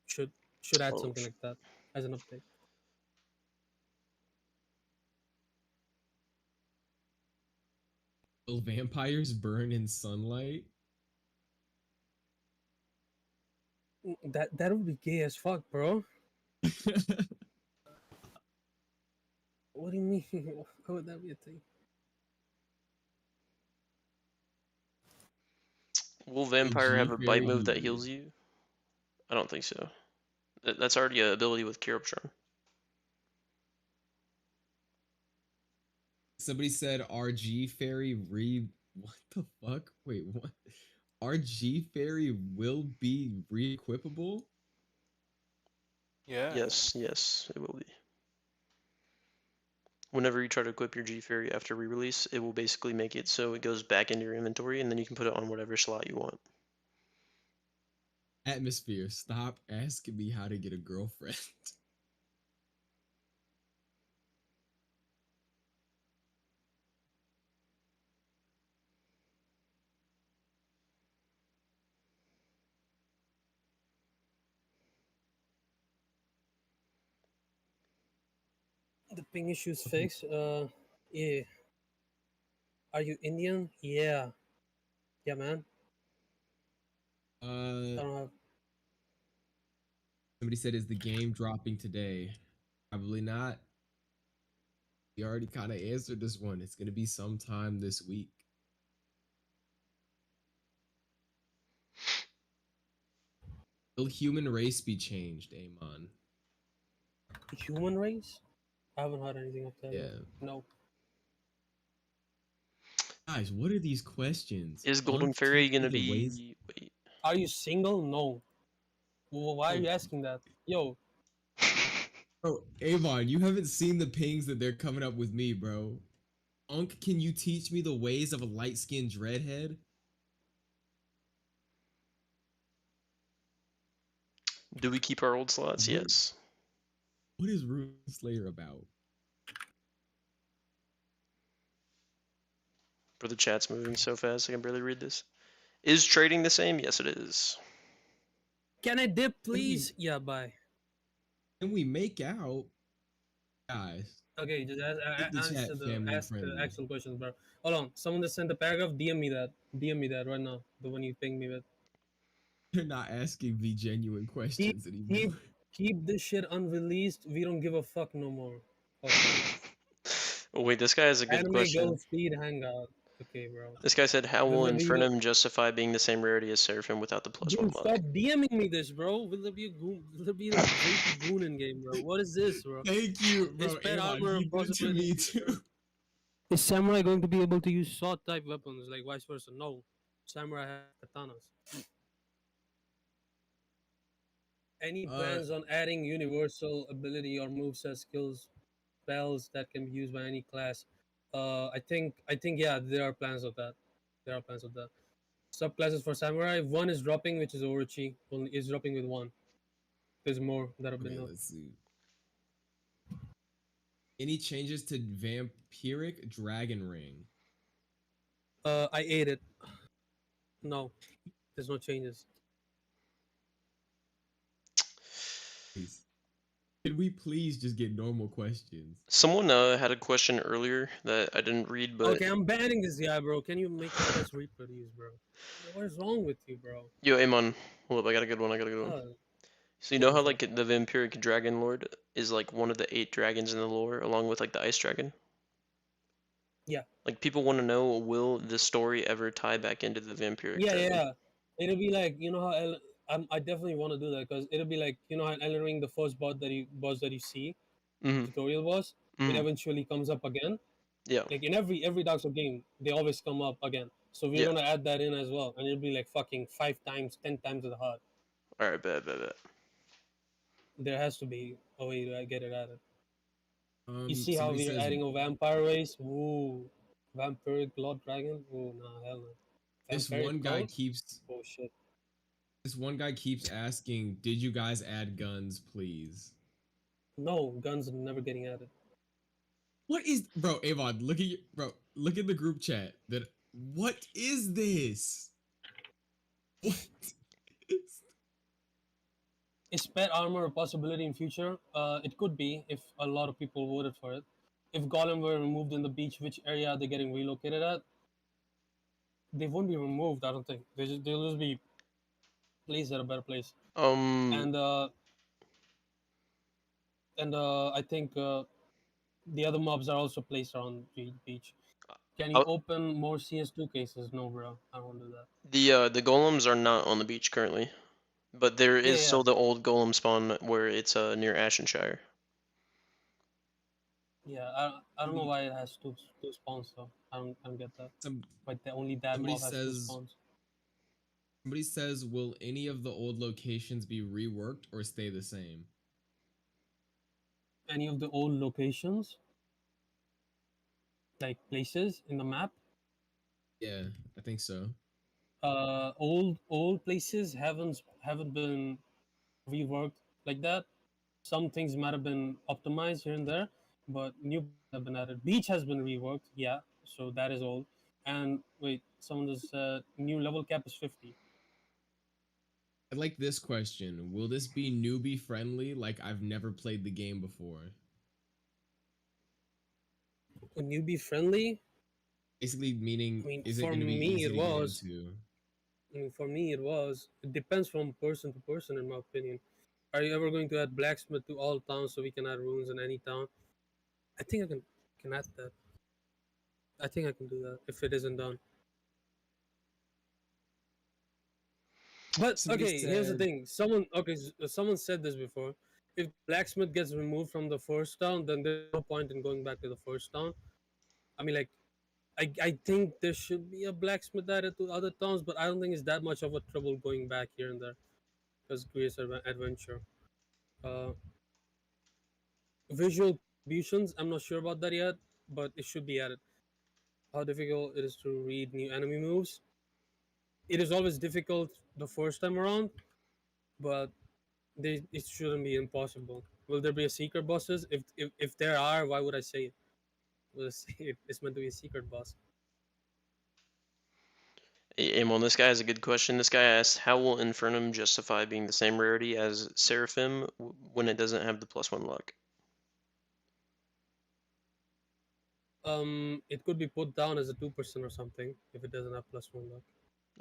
Should should add Oh, something like that as an update. Will vampires burn in sunlight? That would be gay as fuck, bro. What do you mean? How would that be a thing? will The Vampire G have a bite fairy. move that heals you? I don't think so. That's already an ability with Kirobtron. Somebody said RG fairy re. What the fuck? Wait, what? RG fairy will be re-equipable? Yeah. Yes, yes, it will be. Whenever you try to equip your G Fairy after re-release, it will basically make it so it goes back into your inventory, and then you can put it on whatever slot you want. Atmosphere, stop asking me how to get a girlfriend. The ping issue's fixed. Yeah. Are you Indian? Yeah. Yeah, man. Uh, I don't have. somebody said, "Is the game dropping today?" Probably not. We already kind of answered this one. It's gonna be sometime this week. Will human race be changed, Amon? Human race? I haven't heard anything of that yet. Yeah. No. Guys, what are these questions? Is Golden Unc Fairy teach me gonna the ways. be? Wait. Are you single? No. Why are Oh, you asking that? Yo, bro, Avon, you haven't seen the pings that they're coming up with me, bro. Unc, can you teach me the ways of a light-skinned dreadhead? Do we keep our old slots? What, Yes. what is Runeslayer about? Bro, the chat's moving so fast I can barely read this. Is trading the same? Yes, it is. can I dip, Can we, please? Yeah, bye. can we make out? Guys, Okay, just keep the answer chat the family ask the friendly. actual questions, bro. Hold on. Someone just sent a paragraph. DM me that. DM me that right now. The one you pinged me with. They're not asking me genuine Keep questions anymore. keep keep this shit unreleased. We don't give a fuck no more. Okay. Oh, wait, this guy has a good Anime question. Go Feed Hangout. Okay, bro. This guy said, how Will will there be Infernum justify being the same rarity as Seraphim without the +1 Dude, luck? stop DMing me this, bro. Will there be a goon? Will there be a rapey goon in game, bro? What is this, bro? Thank you, Is bro. pet Avon, armor a he did it to possibility in me future? too. Is samurai going to be able to use sword type weapons, like vice versa? No, samurai have katanas. Any Uh, plans on adding universal ability or moveset skills, spells that can be used by any class? I think yeah, there are plans of that. There are plans of that. Subclasses for samurai. One is dropping, which is Orochi. Only is dropping with one. There's more that have been okay, known. let's see. Any changes to vampiric dragon ring? I ate it. No, there's no changes. Please. Can we please just get normal questions? Someone had a question earlier that I didn't read, but Okay, I'm banning this guy, bro. Can you make him press reproduce, bro? What is wrong with you, bro? yo, Amon, hold up, I got a good one. Uh, So you yeah, know how what's like up? the vampiric dragon lord is like one of the 8 dragons in the lore, along with like the ice dragon? Yeah, Like people want to know, will the story ever tie back into the vampiric yeah, dragon? yeah. It'll be like how I definitely want to do that because it'll be like how in Elden Ring the first boss that you see Mm-hmm. tutorial boss, it Mm-hmm. eventually comes up again. Yeah. Like in every Dark Souls game, they always come up again. So we're Yeah. gonna add that in as well, and it'll be like fucking 5 times, 10 times as hard. All right. Bet. There has to be a way to get it added. You see how Somebody we're says adding a vampire race? Ooh, vampiric blood dragon? Ooh, nah, hell no. this Vampiric one guy claws? keeps Oh shit. this one guy keeps asking, "Did you guys add guns, please?" No, guns are never getting added. What is, bro? Avon, look at your bro. Look at the group chat. That what is this? What? Is, Is pet armor a possibility in future? It could be if a lot of people voted for it. If Golem were removed in the beach, which area are they getting relocated at? They won't be removed, I don't think. They'll just be placed at a better place. Um. And I think the other mobs are also placed around the beach. Can you uh, open more CS2 cases? No, bro. I won't do that. the golems are not on the beach currently, but there Yeah, is yeah, still the old golem spawn where it's near Ashenshire. yeah. I don't know somebody, why it has two spawns though. I don't get that. some But only that somebody mob has two says spawns. somebody says, "Will any of the old locations be reworked or stay the same?" Any of the old locations, like places in the map, Yeah, I think so. old places haven't been reworked like that. Some things might have been optimized here and there, but new places have been added. Beach has been reworked, yeah, so that is old. And wait, someone just said new level cap is 50. I like this question. Will this be newbie friendly? Like I've never played the game before. Newbie friendly. Basically, meaning I mean, is it for going to be me easy it to get was. into? I mean, for me it was. It depends from person to person, in my opinion. Are you ever going to add blacksmith to all towns so we can add runes in any town? I think I can add that. I think I can do that if it isn't done. But Somebody okay, here's the said, thing. Someone said this before. If blacksmith gets removed from the first town, then there's no point in going back to the first town. I mean, like, I think there should be a blacksmith added to other towns, but I don't think it's that much of a trouble going back here and there because it creates adventure. Uh, Visual contributions, I'm not sure about that yet, but it should be added. How difficult it is to read new enemy moves. It is always difficult the first time around, but it shouldn't be impossible. Will there be a secret bosses? If there are, why would I say it? Well, it's meant to be a secret boss. Amon, this guy has a good question. This guy asked, how will Infernum justify being the same rarity as Seraphim when it doesn't have the +1 luck? It could be put down as a 2% or something if it doesn't have +1 luck,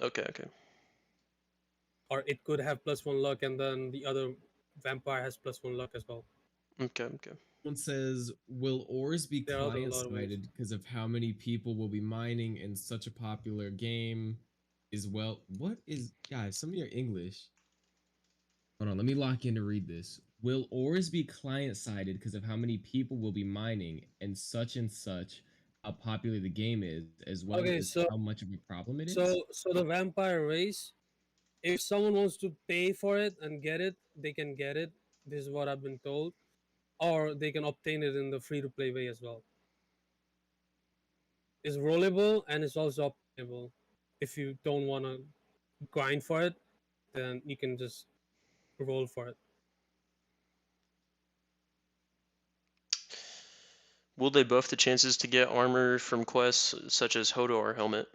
Okay, okay. or it could have +1 luck and then the other vampire has +1 luck as well. Okay, okay. one says, will ores be There are a client lot of ways. sided because of how many people will be mining in such a popular game? Is well, what is, guys, some of your English. Hold on, let me lock in to read this. Will ores be client sided because of how many people will be mining and such how popular the game is, as well Okay, as so how much of a problem it is? so the vampire race, if someone wants to pay for it and get it, they can get it. This is what I've been told, or they can obtain it in the free to play way as well. It's rollable and it's also obtainable. If you don't want to grind for it, then you can just roll for it. Will they buff the chances to get armor from quests such as Hodor helmet?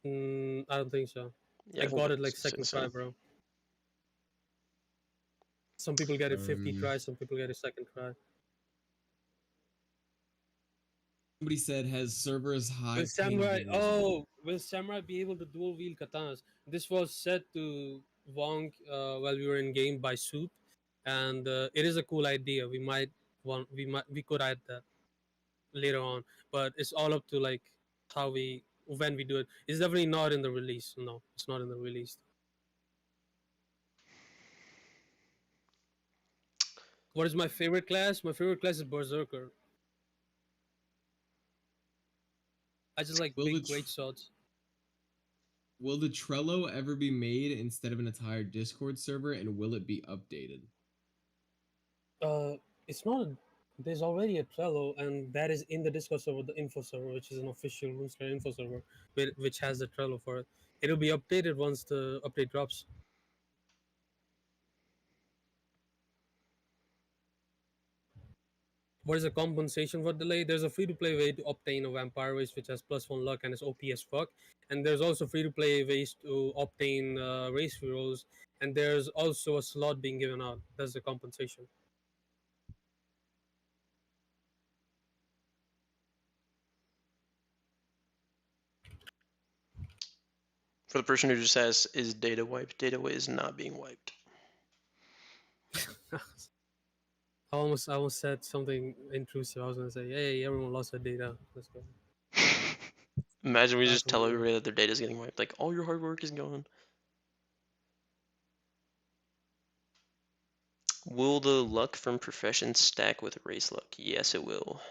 I don't think so. Yeah, I I think got it like that's second try, insane. bro. Some people get it 50 Um, tries, some people get it second try. Somebody said, has servers high Will ping Samurai? viewers mode? Oh, will Samurai be able to dual wield katanas? This was said to Wong while we were in game by Soup, and it is a cool idea. We could add that later on, but it's all up to like how we when we do it. It's definitely not in the release. No, it's not in the release. What is my favorite class? My favorite class is Berserker. I just like Will the big tr- great swords. will the Trello ever be made instead of an entire Discord server, and will it be updated? Uh, it's not. There's already a Trello, and that is in the Discord server, the info server, which is an official Runeslayer info server, which has the Trello for it. It'll be updated once the update drops. What is the compensation for delay? There's a free-to-play way to obtain a vampire race which has +1 luck and is OP as fuck, and there's also free-to-play ways to obtain race heroes, and there's also a slot being given out. That's the compensation. For the person who just asked, is data wiped? Data is not being wiped. I almost said something intrusive. I was gonna say, "Hey, everyone lost their data. Let's go." Imagine we That's just what tell we were. everybody that their data is getting wiped. Like, all your hard work is gone. Will the luck from profession stack with race luck? Yes, it will.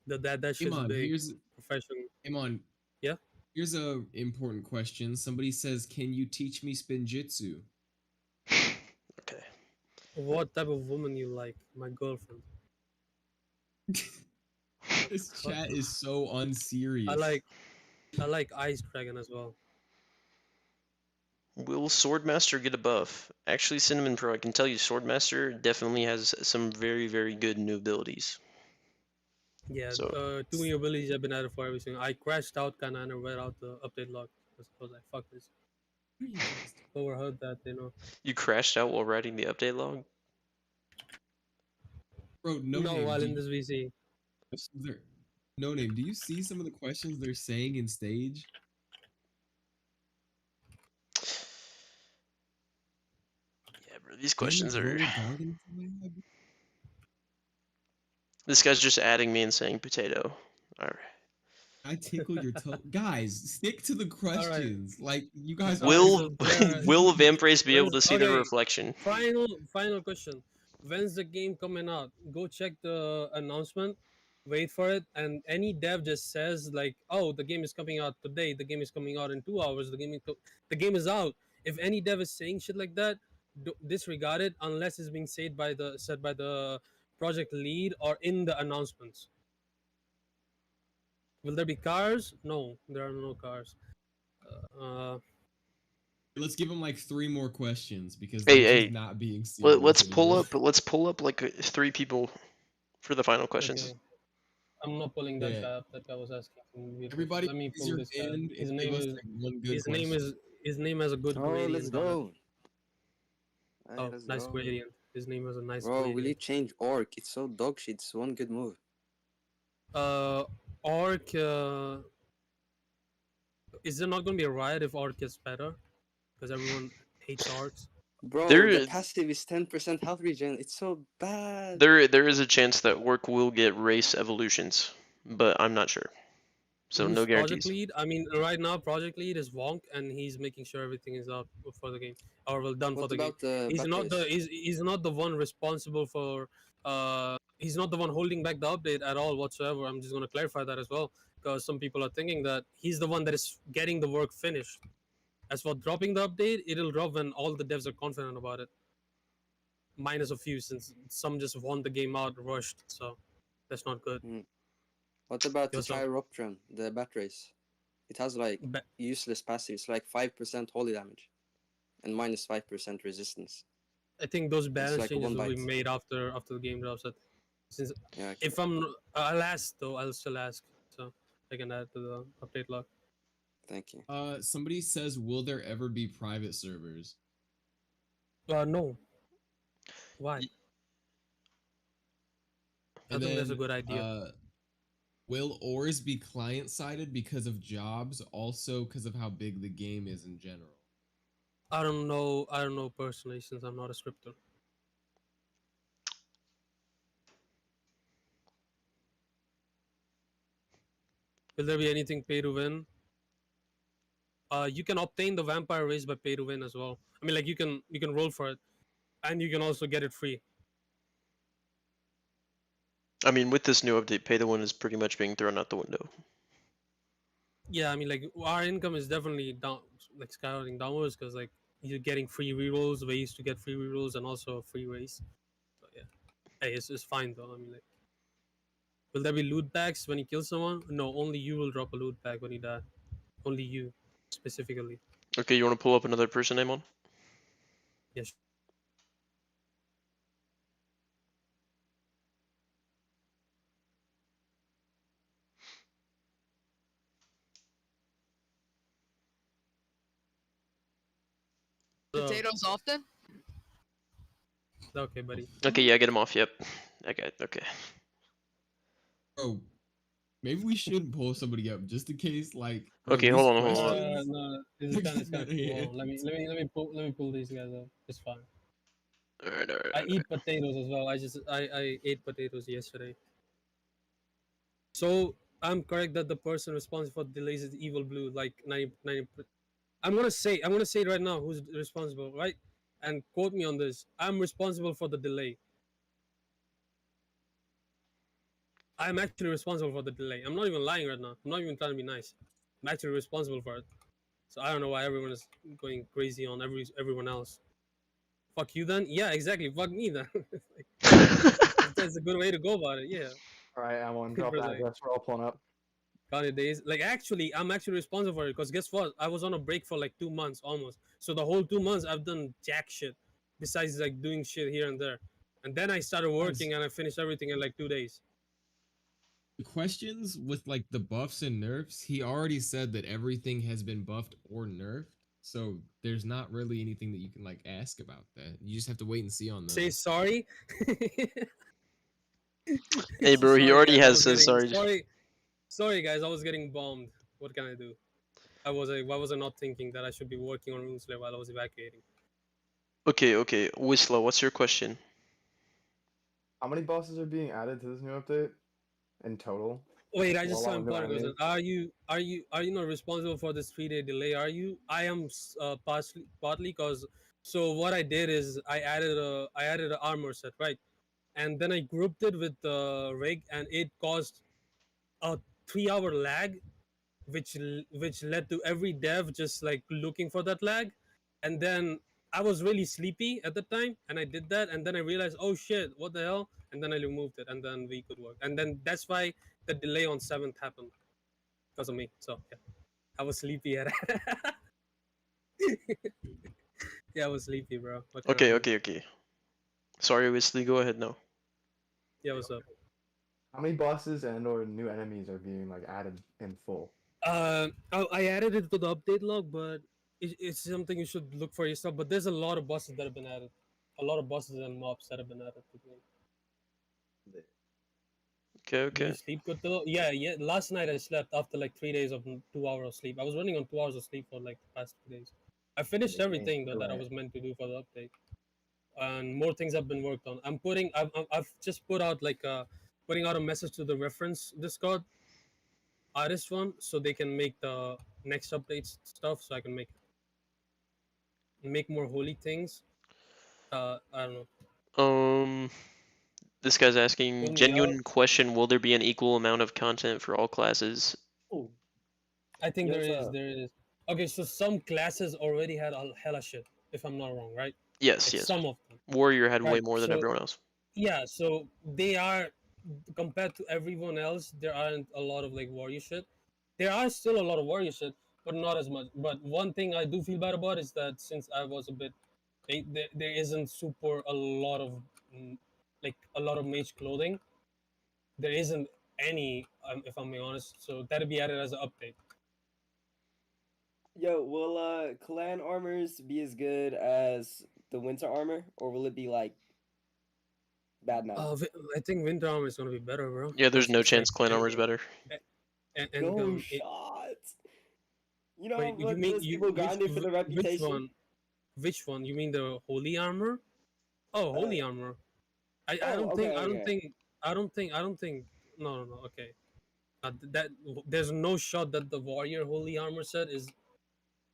That shit's Imon, big. Profession. Imon, Yeah. here's a important question. Somebody says, can you teach me spinjitzu? Okay. What type of woman you like? My girlfriend. This Fuck. chat is so I unserious. like I like Ice Dragon as well. Will Swordmaster get a buff? Actually, Cinnamon Pro, I can tell you, Swordmaster definitely has some very, very good new abilities. Yeah. So, Too many abilities have been added for everything. I crashed out kinda and I read out the update log. I was like, fuck this. What are you guys doing? Overheard that, you crashed out while writing the update log? Bro, no No, name. while Do in you, this VC. no name. Do you see some of the questions they're saying in stage? Yeah, bro. These Can questions are. grow garden lab? This guy's just adding me and saying potato. All right. I tickle your toe. Guys, stick to the All right. questions. Like you guys All right. already. So Will there. Will Vamprace be able to see the Okay. reflection? Final question. When's the game coming out? Go check the announcement. Wait for it, and any dev just says like, "Oh, the game is coming out today. The game is coming out in 2 hours. The game is out." If any dev is saying shit like that, disregard it unless it's being said by the project lead or in the announcements. Will there be cars? No, there are no cars. Uh, Let's give him like 3 more questions because Hey, they're just hey. not being Let, serious let's pull anymore. up. Let's pull up like 3 people for the final questions. okay. I'm not pulling that Yeah. guy up. That guy was asking some weird question. Everybody Let me raise pull your this guy up. hand and His give name us is like one good his name question. is his name has a good Oh, let's gradient on it. go. Hey, Oh, let's nice go. gradient. His name has a nice Bro, will you gradient. change orc? It's so dog shit. It's one good move. Uh, Orc. Is there not going to be a riot if Orc gets better? Because everyone hates Orcs. Bro, the There, passive is 10% health regen. It's so bad. there is a chance that work will get race evolutions, but I'm not sure. So Who's no project guarantees. lead? I mean, right now project lead is Wonk, and he's making sure everything is up for the game, or well done for What the game. about the He's not the batteries? he's not the one responsible for. He's not the one holding back the update at all whatsoever. I'm just gonna clarify that as well, because some people are thinking that he's the one that is getting the work finished. As for dropping the update, it'll drop when all the devs are confident about it. Minus a few, since some just want the game out rushed, so that's not good. What about the Yourself. Chiropteran, the batteries? It has like Ba- useless passive. It's like 5% holy damage and minus 5% resistance. I think those It's balance like a changes one will be bite. made after the game drops. Since Yeah, okay. if I'll ask though. I'll still ask, so I can add to the update log. Thank you. Somebody says, will there ever be private servers? No. Why? I And think that's a then, good idea. will ors be client-sided because of jobs, also because of how big the game is in general? I don't know. I don't know personally, since I'm not a scripter. Will there be anything pay to win? You can obtain the vampire race by pay to win as well. I mean, like you can roll for it, and you can also get it free. I mean, with this new update, pay to win is pretty much being thrown out the window. Yeah, I mean, like our income is definitely down, like skyrocketing downwards, because like you're getting free rerolls, ways to get free rerolls, and also a free race. So yeah, hey, it's fine though. I mean, like, will there be loot bags when you kill someone? No, only you will drop a loot bag when you die. Only you, specifically. Okay, you want to pull up another person name on? Yes. Potatoes often? Okay, buddy. Okay, yeah, get him off. Yep. Okay, okay. Bro, maybe we shouldn't pull somebody up just in case, like, bro, Okay, these hold on, hold on. questions. No, are it's getting kind out of of cool. hand. Let me pull these guys up. It's fine. Alright, alright, I alright. eat potatoes as well. I ate potatoes yesterday. So I'm correct that the person responsible for delays is evil blue, like 90. I'm gonna say it right now who's responsible, right? And quote me on this. I'm responsible for the delay. I'm actually responsible for the delay. I'm not even lying right now. I'm not even trying to be nice. I'm actually responsible for it. So I don't know why everyone is going crazy on everyone else. Fuck you then? Yeah, exactly. Fuck me then. Like, that's a good way to go about it. Yeah. All right, Emily, drop For that like address. We're all pulling up. Kanye days. Like actually, I'm actually responsible for it because guess what? I was on a break for like 2 months almost. So the whole 2 months I've done jack shit besides like doing shit here and there. And then I started Guys, working and I finished everything in like 2 days. the questions with like the buffs and nerfs, he already said that everything has been buffed or nerfed. So there's not really anything that you can like ask about that. You just have to wait and see on Say those. sorry. Hey, bro, he Sorry, already guys. I has was said getting sorry. sorry, guys. I was getting bombed. What can I do? Why was I not thinking that I should be working on Runeslayer while I was evacuating? Okay, Whistler, what's your question? How many bosses are being added to this new update in total? Wait, I Well, just a saw lot an of new important question. enemies. Are you not responsible for this 3-day delay? Are you? I am partly because so what I did is I added an armor set, right, and then I grouped it with the rig, and it caused a 3-hour lag, which led to every dev just like looking for that lag, and then I was really sleepy at the time, and I did that, and then I realized, oh shit, what the hell, and then I removed it, and then we could work, and then that's why the delay on 7th happened because of me. So yeah, I was sleepy. Yeah, I was sleepy, bro. What can I do? Okay. Sorry, Whistler, go ahead now. Yeah, what's up? How many bosses and/or new enemies are being like added in full? I added it to the update log, but it's something you should look for yourself. But there's a lot of bosses that have been added, a lot of bosses and mobs that have been added to the game. Did you Okay. sleep good though? Yeah. Last night I slept after like 3 days of 2 hours of sleep. I was running on 2 hours of sleep for like the past 2 days. I finished everything though that I was meant to do for the update, and more things have been worked on. I've just put out like putting out a message to the reference Discord artist one, so they can make the next updates stuff. So I can make more holy things. I don't know. Um, this guy's asking Fill me up. genuine question: will there be an equal amount of content for all classes? Oh, I think Yo, there what's is. up? There is. Okay, so some classes already had a hella shit, if I'm not wrong, right? Yes, Like yes. some of them, Warrior had way right? more than So everyone else. yeah, so they are compared to everyone else. There aren't a lot of like warrior shit. There are still a lot of warrior shit, but not as much. But one thing I do feel bad about is that since I was a bit, there isn't super a lot of like a lot of mage clothing. There isn't any, if I'm being honest. So that'll be added as an update. Yo, will clan armors be as good as the winter armor, or will it be like bad now? I think winter armor is gonna be better, bro. Yeah, there's 'Cause no it's like chance clan armor's better. No and shot. You know wait, you what mean those people grinding for the which reputation? one? Which one? You mean the holy armor? Oh, Uh, holy armor. I oh, don't okay, think okay. I don't think no. Okay. That there's no shot that the warrior holy armor set is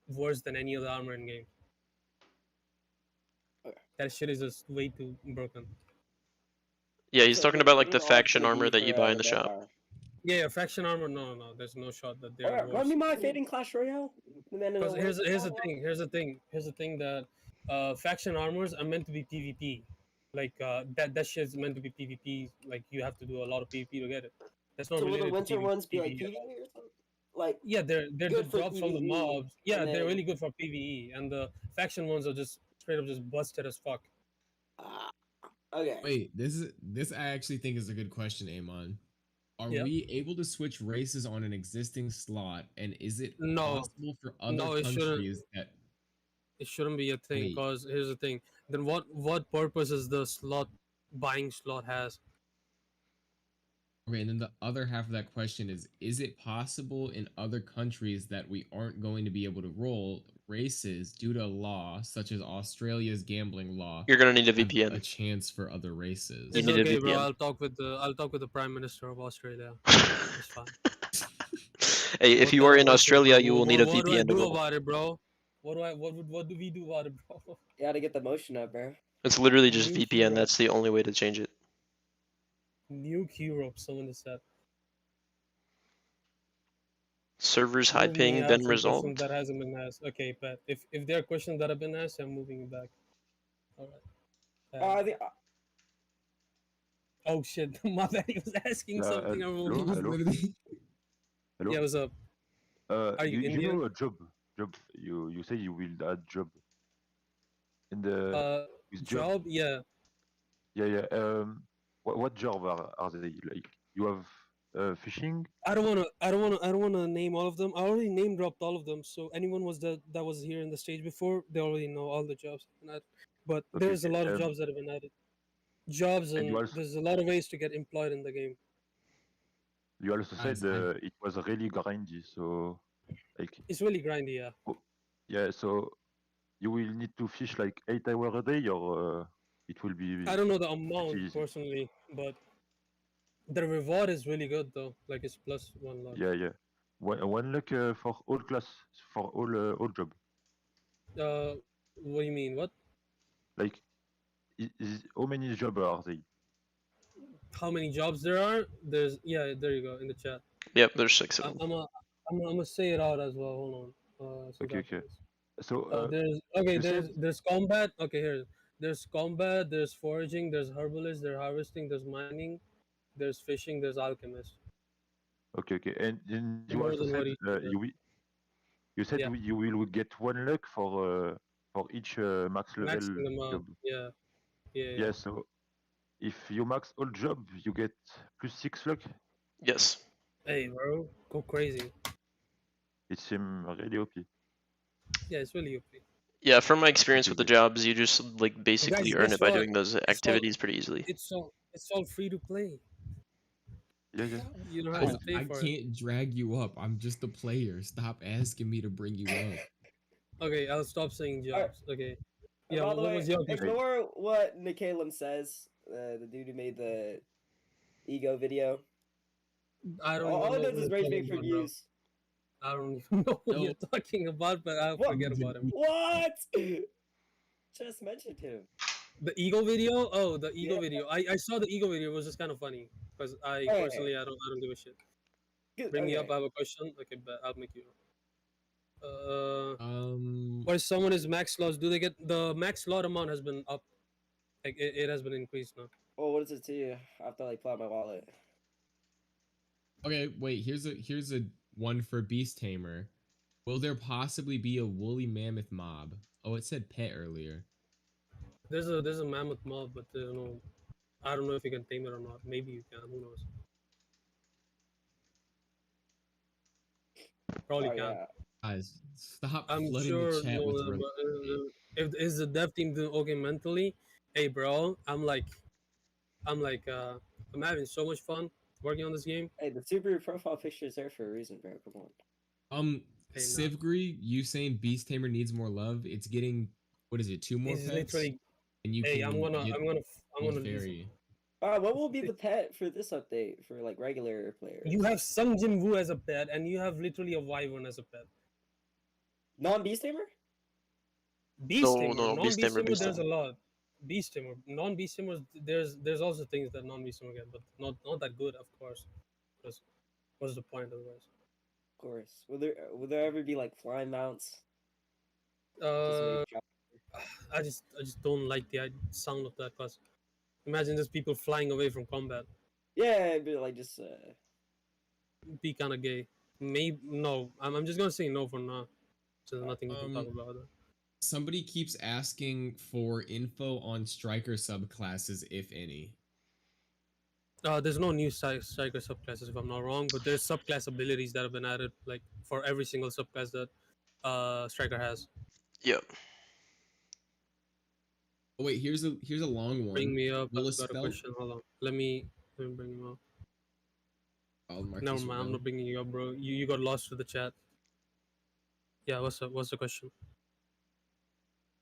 worse than any other armor in game. Okay. That shit is just way too broken. Yeah, he's So talking about like what the are odds faction gonna armor be that for you buy in the the best shop. armor? Yeah, faction armor. No. There's no shot that they are Alright, run worse. me my fading Clash Royale. The man in the Because world. here's the thing that faction armors are meant to be PvP. Like that shit's meant to be PvP. Like you have to do a lot of PvP to get it. That's not So will the related to winter ones be like PvE at all. PvE or something? Like Yeah, they're the good for drops from the PvE, mobs. Yeah, and they're then really good for PvE, and the faction ones are just straight up just busted as fuck. ah, okay. Wait, this I actually think is a good question, Amon. Are Yeah. we able to switch races on an existing slot, and is it No, possible for other no, countries that it shouldn't be a thing. wait? Cause here's the thing. Then what purpose is the buying slot has? Okay, and then the other half of that question is it possible in other countries that we aren't going to be able to roll races due to law, such as Australia's gambling law, You're gonna need a have a VPN. chance for other races? You It's need a okay, bro. VPN. I'll talk with the Prime Minister of Australia. It's fine. Hey, if What you kind are of in question, bro? Australia, you will need a What do I VPN to do roll. about it, bro? What do we do about it, bro? You gotta get the motion up, bro. It's literally just Nuke VPN. Europe. That's the only way to change it. Nuke Europe, someone just said. Servers high Move me. ping I have been some questions resolved. that hasn't been asked. Okay, but if there are questions that have been asked, I'm moving it back. Alright. I think Oh shit, my bad. He was asking something. I'm He moving. was hello, literally hello. Yeah, what's up? Are you You Indian? know a job? Job. You say you will add job in the with job. Job? Yeah. Yeah. What job are they like? You have fishing. I don't wanna name all of them. I already name dropped all of them. So anyone that was here in the stage before, they already know all the jobs. But Okay, there's a okay. lot of jobs that have been added. jobs, And and there's a lot of ways to get employed in the game. you also said Guys, it was really grindy, so like It's really grindy, yeah. yeah, so you will need to fish like 8 hours a day, or it will be I don't know the pretty amount easy. personally, but the reward is really good though. Like it's plus 1 luck. Yeah, yeah. One luck for all class, for all job. What do you mean? What? Like, how many job are they? How many jobs there are? There's yeah. There you go in the chat. Yep, there's 6 of I, them. I'm gonna say it out as well. Hold on. See Okay, that okay. is. So There's okay. you said There's combat. Okay, here. There's combat. There's foraging. There's herbalist. There's harvesting. There's mining. There's fishing. There's alchemist. okay, okay, and then you More also than said what he said. you said Yeah, you will get 1 luck for each max level maxing them out. job. Yeah, yeah, yeah. Yeah, so if you max all job, you get plus 6 luck. Yes. Hey, bro, go crazy. It seems really OP. Yeah, it's really OP. Yeah, from my experience Okay, with the okay. jobs, you just like basically earn Guess it by what? doing those It's all activities pretty easily. it's all free to play. Yeah, yeah. You don't have guys, to pay I for it. can't drag you up. I'm just a player. Stop asking me to bring you up. Okay, I'll stop saying Alright. jobs. Okay. And Yeah, by the what way, was your question? ignore what Nikalem says. The dude who made the ego video. I don't All even it know does what is you're raise talking big for about, bro. views. I don't even know what No. you're talking about, but I'll What? forget about him. What? Just mentioned him. The ego video? Oh, the ego Yeah. video. I saw the ego video. It was just kind of funny because I Okay. personally I don't give a shit. Good. Bring me Okay. up. I have a question. Okay, but I'll make you. Um, Or if someone is max slots, do they get the max slot amount has been up? Like it has been increased now. Oh, what is it to you? I have to like pull out my wallet. okay, wait. Here's a one for Beast Tamer. Will there possibly be a woolly mammoth mob? Oh, it said pet earlier. There's a mammoth mob, but there's no. I don't know if you can tame it or not. Maybe you can. Who knows? Probably Oh can. yeah. Guys, stop I'm flooding the sure. chat No, with if is the dev team doing okay mentally? Hey, bro, I'm having so much fun working on this game. Hey, the Subaru profile picture is there for a reason, bro. Come on. Hey, nah. Sivgri, you saying Beast Tamer needs more love? It's getting, what is it, 2 more He's pets? literally. And you Hey, can I'm get gonna Gold lose. Fairy. What will be the pet for this update for like regular players? You have Sung Jin Woo as a pet, and you have literally a wyvern as a pet. non-beast tamer? Beast No, tamer, no, non Beast beast Tamer, tamer, Beast there's a Tamer. lot. Beast tamer, non beast tamers, there's also things that non beast tamer get, but not that good, of course. Because what's the point otherwise? Of course. Will there ever be like flying mounts? Just Uh, make drop- I just don't like the sound of that. Cause imagine just people flying away from combat. Yeah, but like just Be kind of gay. Maybe no. I'm just gonna say no for now. So there's nothing we can talk about. Somebody keeps asking for info on striker subclasses, if any. There's no new striker subclasses if I'm not wrong, but there's subclass abilities that have been added, like for every single subclass that striker has. Yep. Oh wait, here's a long one. Bring me up. Will a I've got a spell? question. Hold on. Let me bring him up. I'll mark Never this mind. one I'm down. not bringing you up, bro. You got lost to the chat. Yeah. What's the question?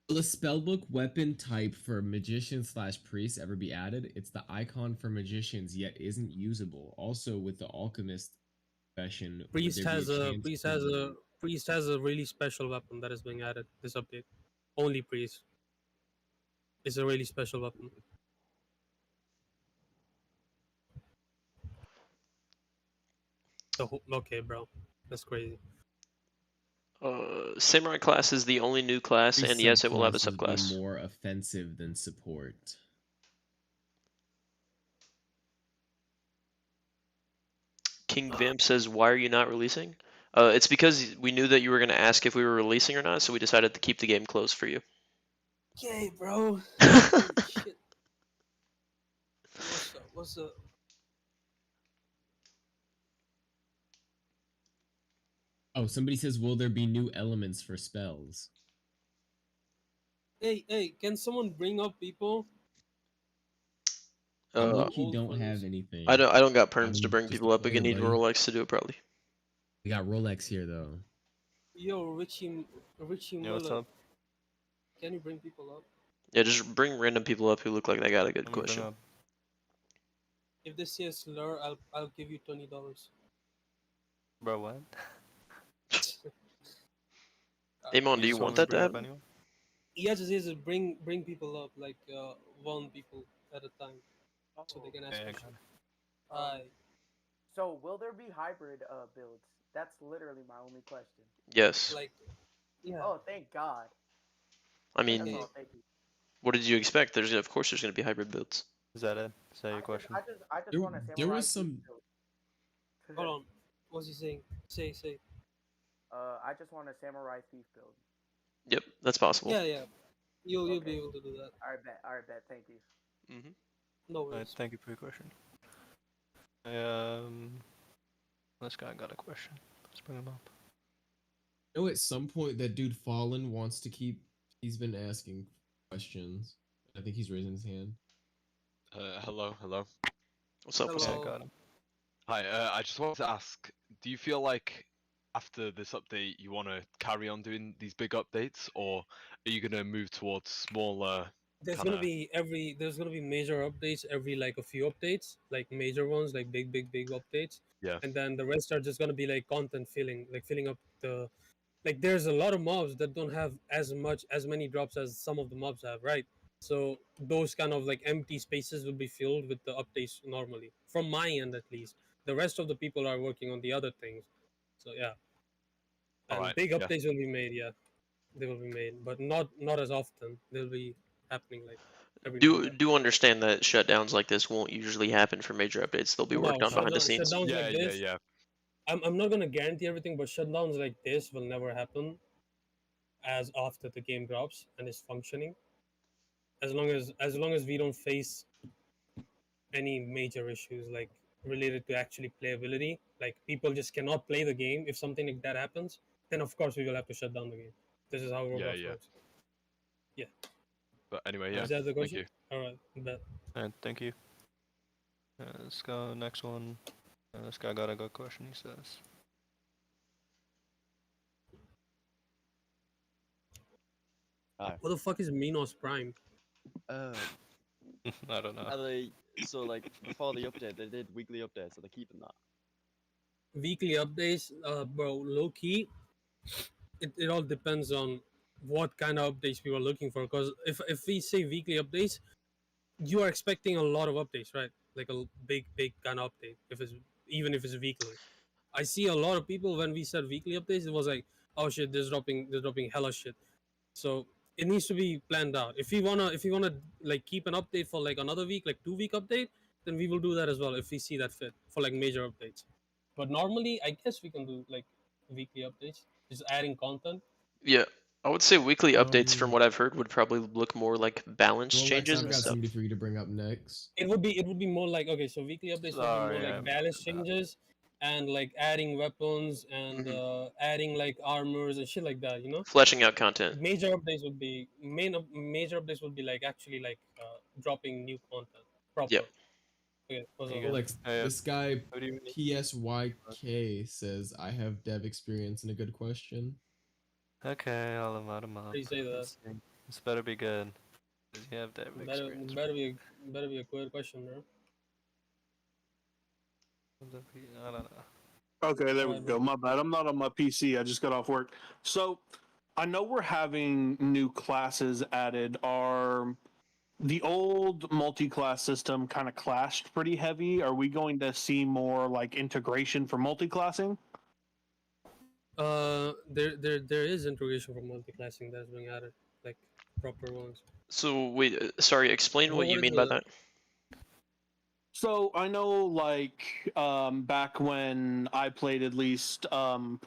Will a spellbook weapon type for magician/priest ever be added? It's the icon for magicians, yet isn't usable. Also, with the alchemist profession, would Priest there be has a chance priest to- has a priest has a really special weapon that is being added this update. Only priest. It's a really special weapon. Okay, bro. That's crazy. Samurai class is the only new class, Priest and yes, it will have a subclasses be subclass. more offensive than support. King Vamp says, "Why are you not releasing?" It's because we knew that you were going to ask if we were releasing or not, so we decided to keep the game closed for you. Okay, bro. Holy shit. What's up? What's up? Oh, somebody says, will there be new elements for spells? Hey, can someone bring up people? I Uh, low-key Old don't have ones. anything. I don't got perms to I'm bring just people a up. We player, can need buddy. Rolex to do it probably. We got Rolex here though. Yo, Richie Yo, what's Muller, up? can you bring people up? Yeah, just bring random people up who look like they got a good Let me bring question. up. If they say a slur, I'll give you $20. Bro, what? Amon, do you just want me to that to bring up happen? anyone? Yes, bring people up, like one people at a time, so they can ask Okay, I got questions. it. Hi. So will there be hybrid builds? That's literally my only question. Yes. Like, yeah. Oh, thank God. I That's mean, all. Thank you. what did you expect? Of course there's gonna be hybrid builds. Is that it? Is that your question? I just want a samurai. There was thief some. build. Hold on. What's he saying? Say. I just want a samurai thief build. Yep, that's possible. Yeah. You'll be Okay. able to do that. Alright, bet. Thank you. Mm-hmm. No Alright, worries. thank you for your question. This guy got a question. Let's bring him up. I know at some point that dude Fallen wants to keep. He's been asking questions. I think he's raising his hand. Hello. What's up? What's Yeah, up? I got him. Hi, I just wanted to ask, do you feel like after this update you want to carry on doing these big updates, or are you going to move towards smaller There's kinda- gonna be major updates every like a few updates, like major ones, like big updates. Yeah. And then the rest are just gonna be like content filling up the, like there's a lot of mobs that don't have as many drops as some of the mobs have, right? So those kind of like empty spaces will be filled with the updates normally, from my end at least. The rest of the people are working on the other things. So yeah. And Alright, big yeah. updates will be made, yeah. They will be made, but not as often. They'll be happening like every now and then. Do understand that shutdowns like this won't usually happen for major updates. They'll be No, worked on behind the scenes. shutdowns Yeah, like this. yeah. I'm not gonna guarantee everything, but shutdowns like this will never happen as after the game drops and is functioning. As long as we don't face any major issues like related to actually playability, like people just cannot play the game if something like that happens, then of course we will have to shut down the game. This is how Roblox Yeah. works. Yeah. But anyway, yeah. Is that the Thank question? you. Alright, bet. Alright, thank you. Let's go next one. This guy got a good question, he says. What the fuck is Minos Prime? I don't know. Are they so like before the update? They did weekly updates. Are they keeping that? Weekly updates, bro, low key. It all depends on what kind of updates we were looking for. Because if we say weekly updates, you are expecting a lot of updates, right? Like a big kind of update. Even if it's weekly, I see a lot of people when we said weekly updates, it was like, oh shit, they're dropping hella shit. So it needs to be planned out. If we wanna like keep an update for like another week, like 2 week update, then we will do that as well if we see that fit for like major updates. But normally, I guess we can do like weekly updates, just adding content. Yeah, I would say weekly updates, from what I've heard, would probably look more like balance Rolex, changes I've and got stuff. somebody for you to bring up next. It would be more like, okay, so weekly updates would be more like balance changes and like adding weapons and adding like armors and shit like that, you know. Fleshing out content. Major updates would be like actually like dropping new content proper. Yep. Okay, Rolex, this guy PSYK says I have dev experience and a good question. Okay, I'll invite him up. How do you say that? This better be good. Does he have that experience? Better be a good question, bro. I don't know. Okay, there we go. My bad. I'm not on my PC. I just got off work. So, I know we're having new classes added. Are the old multi-class system kind of clashed pretty heavy? Are we going to see more like integration for multi-classing? There is integration for multi-classing that's being added, like proper ones. So wait, sorry. Explain what you mean by that. So I know, like, back when I played, at least,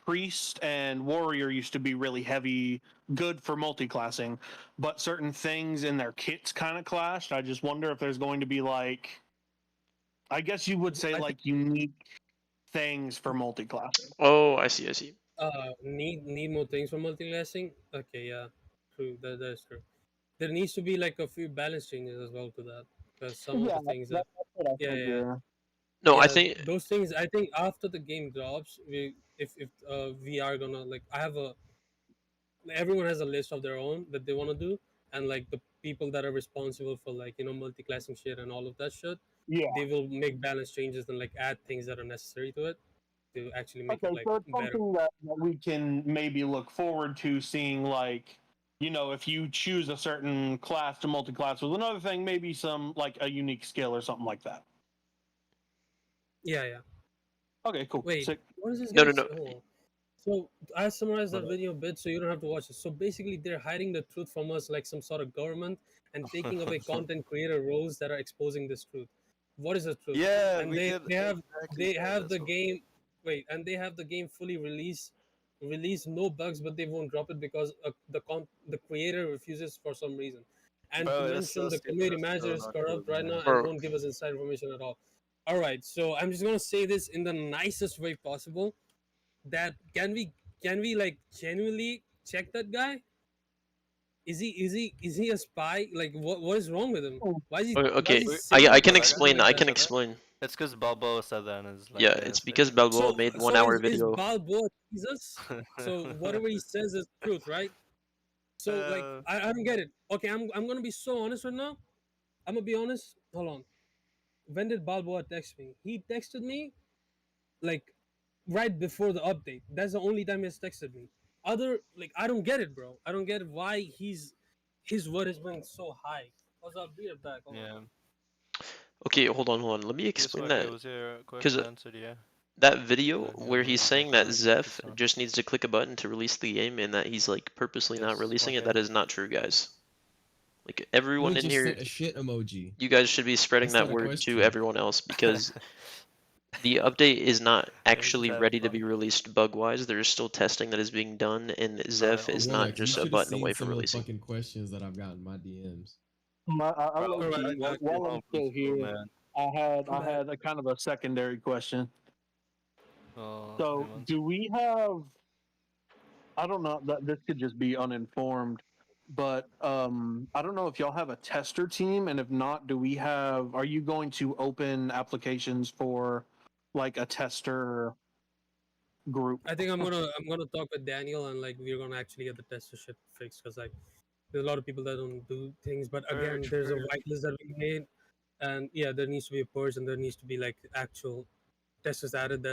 Priest and Warrior used to be really heavy, good for multi-classing, but certain things in their kits kind of clashed. I just wonder if there's going to be, like, I guess you would say, like, unique things for multi-classing. Oh, I see. Need more things for multi-classing? Okay, yeah, true. That's true. There needs to be like a few balance changes as well to that. because some of the things that that's what I yeah, figure. No, I yeah, think those things. I think after the game drops, if we are gonna like, I have a everyone has a list of their own that they want to do, and like the people that are responsible for like multi-classing shit and all of that shit, Yeah. they will make balance changes and like add things that are necessary to it to actually make it Okay, like so it's better. something that we can maybe look forward to seeing, like, if you choose a certain class to multi-class with another thing, maybe some like a unique skill or something like that. Yeah, yeah. Okay, cool. Wait, Sick. what is this no, guy no, say? no. Hold on. So I summarized that video a bit, so you don't have to watch it. So basically, they're hiding the truth from us, like some sort of government, and taking away content creator roles that are exposing this truth. What is the truth? Yeah, And we they could they have exactly they say have this the one. game. Wait, and they have the game fully released, no bugs, but they won't drop it because the creator refuses for some reason. And to Bro, it is so mention, the stupid. community That's manager so is not cool, corrupt right man. now and Bro, won't give us inside information at all. All right, so I'm just gonna say this in the nicest way possible. That can we like genuinely check that guy? Is he a spy? Like what is wrong with him? Why is he why is okay, he I saying can something explain. like I that? can explain. It's because Balboa said that in his Yeah, famous it's because video. Balboa made So 1 hour is video. Balboa Jesus? So whatever he says is truth, right? So like I don't get it. Okay, I'm gonna be so honest right now. I'm gonna be honest. Hold on. When did Balboa text me? He texted me like right before the update. That's the only time he's texted me. I don't get it, bro. I don't get why his word has been so high. What's up? Be right back. Hold on. Yeah. Okay, hold on. Let me explain Okay, that. was your Because question answered? Yeah. that video Then where he's saying that Zeph on. just needs to click a button to release the game and that he's like purposely not Yes, releasing it, okay. that is not true, guys. Like everyone Will in just here, sent a shit emoji. you guys should be spreading That's that not a word to question. everyone else because the update is not actually Zeph, ready to bro. be released bug-wise. There is still testing that is being done, and Zeph is not Relax, you just a should have button seen away from some of the releasing. fucking questions that I've gotten in my DMs. I Bro, low All right, key, I'm back. while I'm home from still school, here, man. I I'm back. had a kind of a secondary question. Oh, So, 3 months. do we have? I don't know. That this could just be uninformed, but I don't know if y'all have a tester team, and if not, do we have? Are you going to open applications for like a tester group? I think I'm gonna talk with Daniel and like we're gonna actually get the tester shit fixed because like there's a lot of people that don't do things. But again, Purge, there's a purge. whitelist that we made, and yeah, there needs to be a purge and there needs to be like actual testers added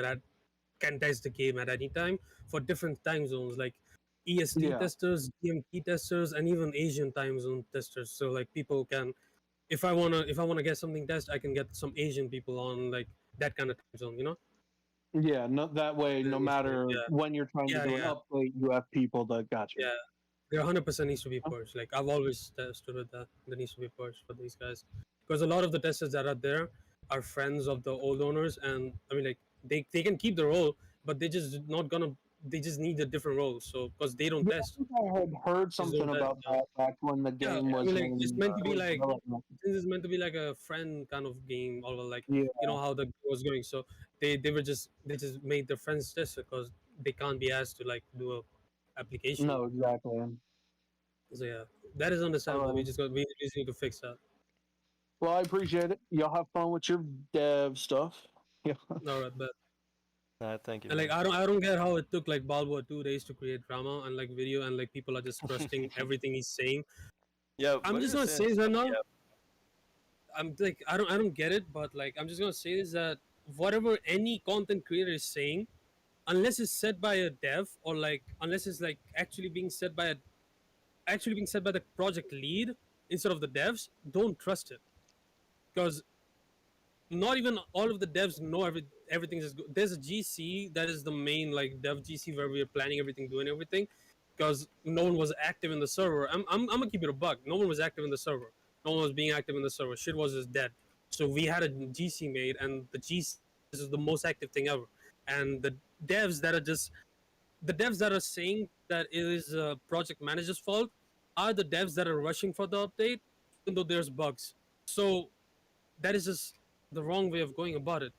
can test the game at any time for different time zones, like EST Yeah. testers, GMT testers, and even Asian time zone testers. So like people can, if I wanna get something test, I can get some Asian people on like that kind of time zone. Yeah, no, that way, There no needs to be, matter when you're trying to yeah, do an yeah, update, you have people that got you. yeah. There 100% needs to be purged. Like I've always stood with that. There needs to be purged for these guys because a lot of the testers that are there are friends of the old owners, and I mean like they can keep the role, but they just not gonna. They just need a different role. So because they don't Yeah, I test, think I had heard just don't something test. about So that back when the yeah, game I was mean like it's in meant to be like development. since it's meant to be like a friend kind of game, or like Yeah, how the game was going. So they just made their friends test it because they can't be asked to like do a application. no, exactly. So yeah, that is understandable. Alright. We just need to fix that. Well, I appreciate it. Y'all have fun with your dev stuff. Yeah. All right, but Thank you, and like man. I don't get how it took like Balboa 2 days to create drama and like video and like people are just trusting everything he's saying. Yeah, I'm what just you're gonna saying say is that funny, now. yeah. I'm like I don't get it, but like I'm just gonna say this that whatever any content creator is saying, unless it's said by a dev or like unless it's like actually being said by the project lead instead of the devs, don't trust it because not even all of the devs know everything is good. There's a GC that is the main like dev GC where we're planning everything, doing everything, because no one was active in the server. I'm gonna keep it a bug. No one was active in the server. No one was being active in the server. Shit was just dead. So we had a GC made, and the GC is the most active thing ever. And devs that are just the devs that are saying that it is a project manager's fault are the devs that are rushing for the update, even though there's bugs. So that is just the wrong way of going about it.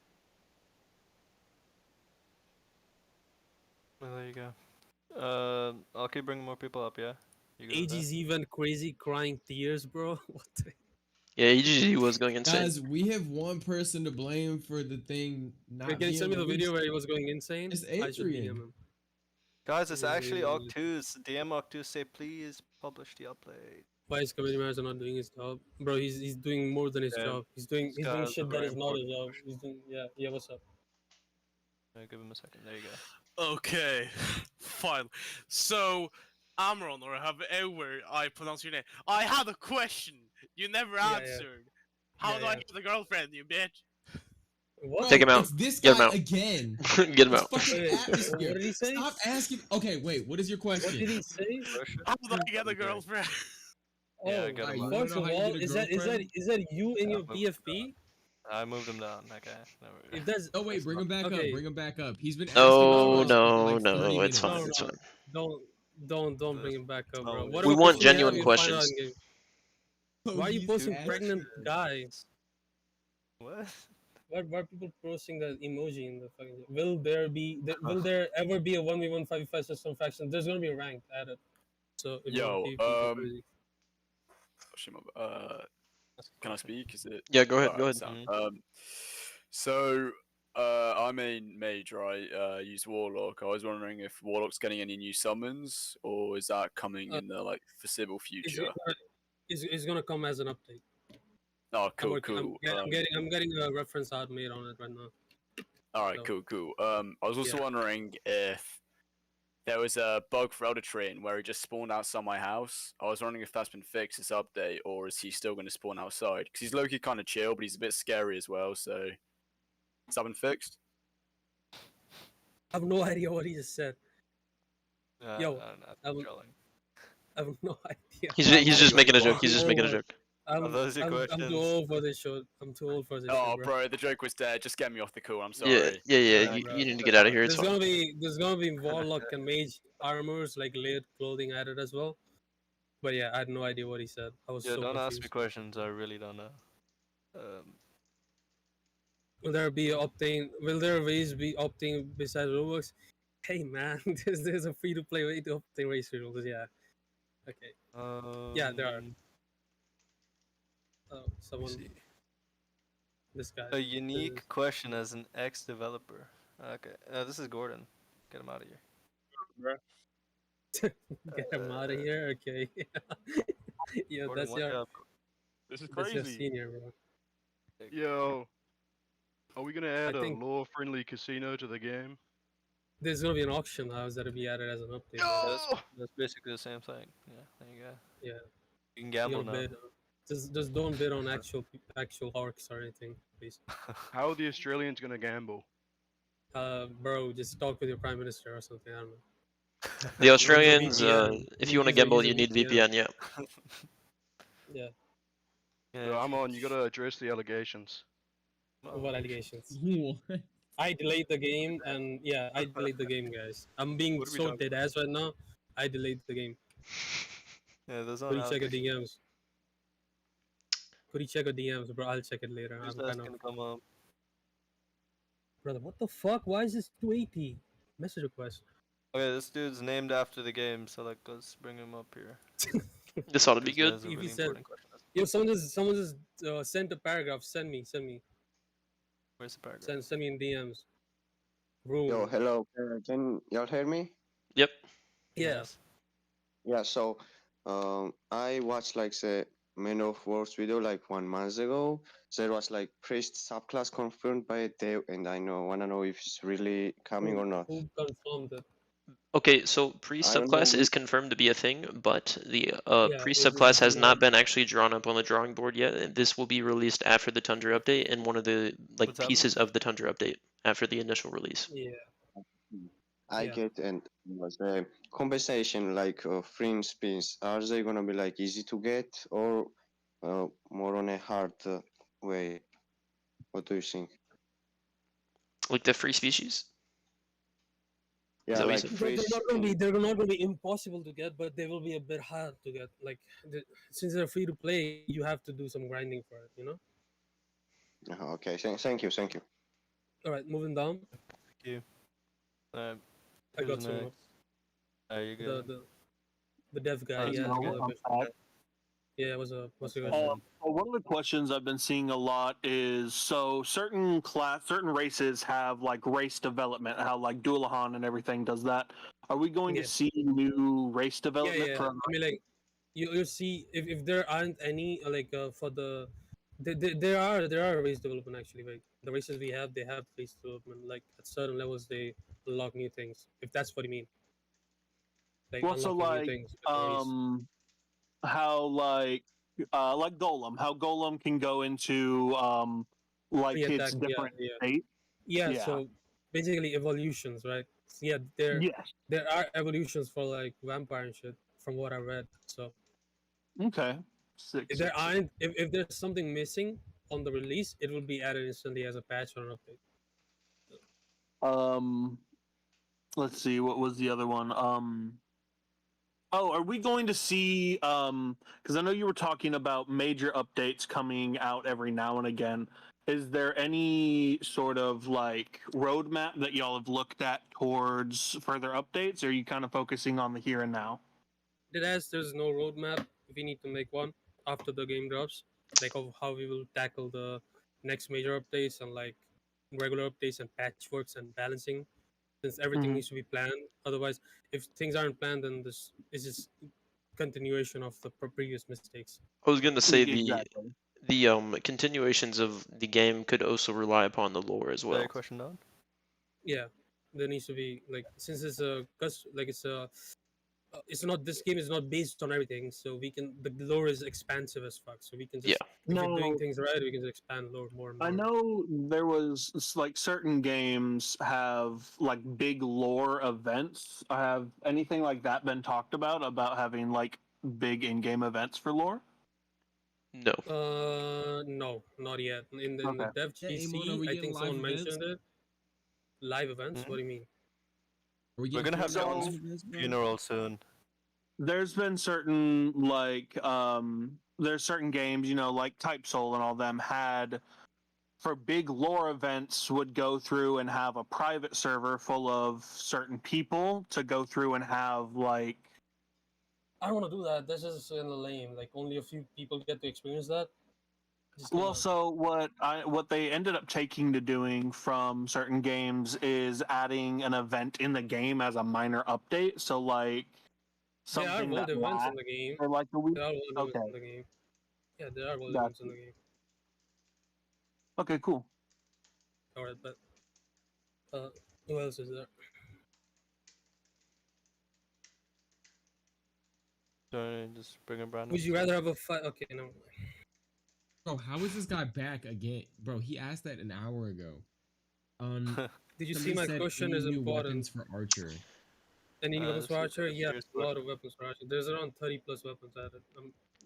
Well, there you go. I'll keep bringing more people up. Yeah. You good with that? AG's even crazy crying tears, bro. What the Yeah, he was going insane. Guys, we have one person to blame for the thing not Wait, can you being send me the video released. where he was going insane? It's I should DM Adrian. him. Guys, it's Yeah, actually yeah, Octus. DM Octus say please publish the update. Why is community manager not doing his job, bro? He's doing more than his Yeah, job. He's doing this guy is a shit that very is not his important job. person. He's doing yeah. What's up? Give him a second. There you go. Okay, fine. So, Amron, or however I pronounce your name, I had a question. You never Yeah. answered. How Yeah, do I yeah. get the girlfriend, you bitch? What? Take him out. It's this Get him guy out. again. Get him It's out. fucking Wait, atmosphere. what did he say? Stop asking. Okay, wait. What is your question? What did he say? How do I get a girlfriend? Yeah, Oh, get Alright, him you out. wanna first know of how you all, get a is that girlfriend? you in Yeah, your I moved him BFP? I moved him down. Okay. Never. If that's Oh wait, bring him back up. okay. Bring him back up. He's been asking No, this question for like 30 no, minutes. it's fine, No, it's fine. don't bring him back up, bro. No, Whatever We want question you have, genuine you'll find out questions. in game. Oh, Why are you he's posting asking- pregnant guy? What? Why are people posting that emoji in the fucking? Will there ever be a 1v1 5v5 system faction? There's gonna be a rank added. So if you want Yo, PvP, go crazy. can I speak? Is it? Yeah, go ahead, Alright, go ahead. sound. So, I main mage, right? Use Warlock. I was wondering if Warlock's getting any new summons, or is that coming in the like foreseeable future? It's gonna come as an update. Oh, cool, I'm cool. I'm getting a reference art made on it right now. Alright, So, cool. I was also yeah. wondering if there was a bug for Elder Train where he just spawned outside my house. I was wondering if that's been fixed this update, or is he still going to spawn outside? Because he's low-key kind of chill, but he's a bit scary as well, so... Has that been fixed? I have no idea what he just said. Yo, I'm I have no idea. He's just making a joke. He's just making a Oh, joke. Are those your I'm questions? too old for this show. I'm too old for this. Oh, show, bro, the joke was dead. Just get me off the call. I'm Yeah, sorry. yeah. Bro. You need to get out of here. It's There's fine. gonna be warlock and mage armors like layered clothing added as well. But yeah, I had no idea what he said. I was Yeah, so don't ask confused. me questions. I really don't know. Will there be opting? Will there ways be opting besides Roblox? Hey man, there's a free to play way to obtain race rules. Yeah. Okay. Yeah, there are. Oh, someone. This guy. A unique question as an ex-developer. Okay, this is Gordon. Get him out of here. Get him out of here. Okay. Yeah, Gordon, that's what your. up? This is That's your crazy. senior, bro. Yo, are we gonna add a think- law-friendly casino to the game? There's gonna be an auction house that'll be added as an update. That's basically the same thing. Yeah, there you go. Yeah. You can gamble You now. gotta bid. Just don't bid on actual orcs or anything, please. How are the Australians gonna gamble? Bro, just talk with your prime minister or something. I don't know. The Australians, VPN. if you want to Use a- gamble, use a you need VPN. VPN, yeah. Yeah. So I'm on. You gotta address the allegations. What allegations? What? I delayed the game, and yeah, I delayed the game, guys. I'm being What are we so talking dead ass right now. I delayed the game. Yeah, there's no Could you check your allegation. DMs? Could you check your DMs, bro? I'll check it later. Who's I'm kind asking of... to come up? Brother, what the fuck? Why is this 280? Message request. Okay, this dude's named after the game, so like, let's bring him up here. This ought to be This good. guy's a If really he said, important question. yo, someone just sent a paragraph. Send me. Where's the paragraph? Send me in DMs. Rune. Yo, hello. Can y'all hear me? Yep. Yeah. Yeah. So, I watched like the Men of Wars video like 1 month ago. There was like priest subclass confirmed by Dev, and I wanna know if it's really coming or not. Who confirmed it? Okay, so priest I don't know subclass is which- confirmed to be a thing, but the Yeah, priest it is subclass has not confirmed. been actually drawn up on the drawing board yet. This will be released after the Tundra update and one of the like What's happening? pieces of the Tundra update after the initial release. Yeah. I Yeah. get, and was the compensation like free spins. Are they gonna be like easy to get, or more on a hard way? What do you think? Like the free species? Yeah, that what you like said? free. They're not gonna be impossible to get, but they will be a bit hard to get. Like since they're free to play, you have to do some grinding for it. You know. Okay, thank you. All right, moving down. Thank you. I got Who's some more. next? Are you good? The dev guy. Oh, Yeah. I'm the good. dev guy. Yeah, it was a good One of the questions I've been seeing a lot is so certain races have like race development, how like Dullahan and everything does that. Are we going Yeah. to see new race Yeah, development yeah. for? I mean, like you see if there aren't any for there are race development actually. Like the races we have, they have race development. Like at certain levels, they unlock new things. If that's what you mean, like Well, so unlocking new things with the race. how like Golem, how Golem can go into like its Re-attack, different yeah. state. Yeah, Yeah. so basically evolutions, right? Yeah, Yes. there are evolutions for like vampire and shit from what I read. So Okay. if there aren't if there's something missing on the release, it will be added instantly as a patch or an update. Let's see, what was the other one? Oh, are we going to see because I know you were talking about major updates coming out every now and again. Is there any sort of like roadmap that y'all have looked at towards further updates, or are you kind of focusing on the here and now? There's no roadmap. We need to make one after the game drops, like of how we will tackle the next major updates and like regular updates and patchworks and balancing, since everything Mhm. needs to be planned. Otherwise, if things aren't planned, then this is just continuation of the previous mistakes. I was gonna say Exactly. the continuations of the game could also rely upon the lore as Is that your well. question done? Yeah, there needs to be like since it's a it's not this game is not based on everything, so we can the lore is expansive as fuck. So we can just if we're doing No, things right, we can just expand lore more and I more. know there was like certain games have like big lore events. Have anything like that been talked about having like big in-game events for lore? No. No, not yet. In the Okay. dev Yeah, Amon, are GC, we I getting think live someone events? mentioned it. Live events? Mhm. What do you mean? Are we We're getting gonna have funeral John's live events, bro? funeral soon. There's been certain like there's certain games, you know, like Type Soul and all them had for big lore events would go through and have a private server full of certain people to go through and have like I don't want to do that. That's just kind of lame. Like only a few people get to experience that. Just well, so what they ended up taking to doing from certain games is adding an event in the game as a minor update. So like there are something world that events in lasts the game. for like a week. There are world events Okay, in the game. Yeah, there are world gotcha. events in the game. Okay, cool. All right, but who else is there? So just bring in Brandon. Would you rather have a fight? Okay, no. Bro, how is this guy back again? Bro, he asked that an hour ago. Did you see Somebody my said question any is new important. weapons for Archer. Any weapons for That's Archer? a Yeah, serious a lot question. of weapons for Archer. There's around 30 plus weapons added.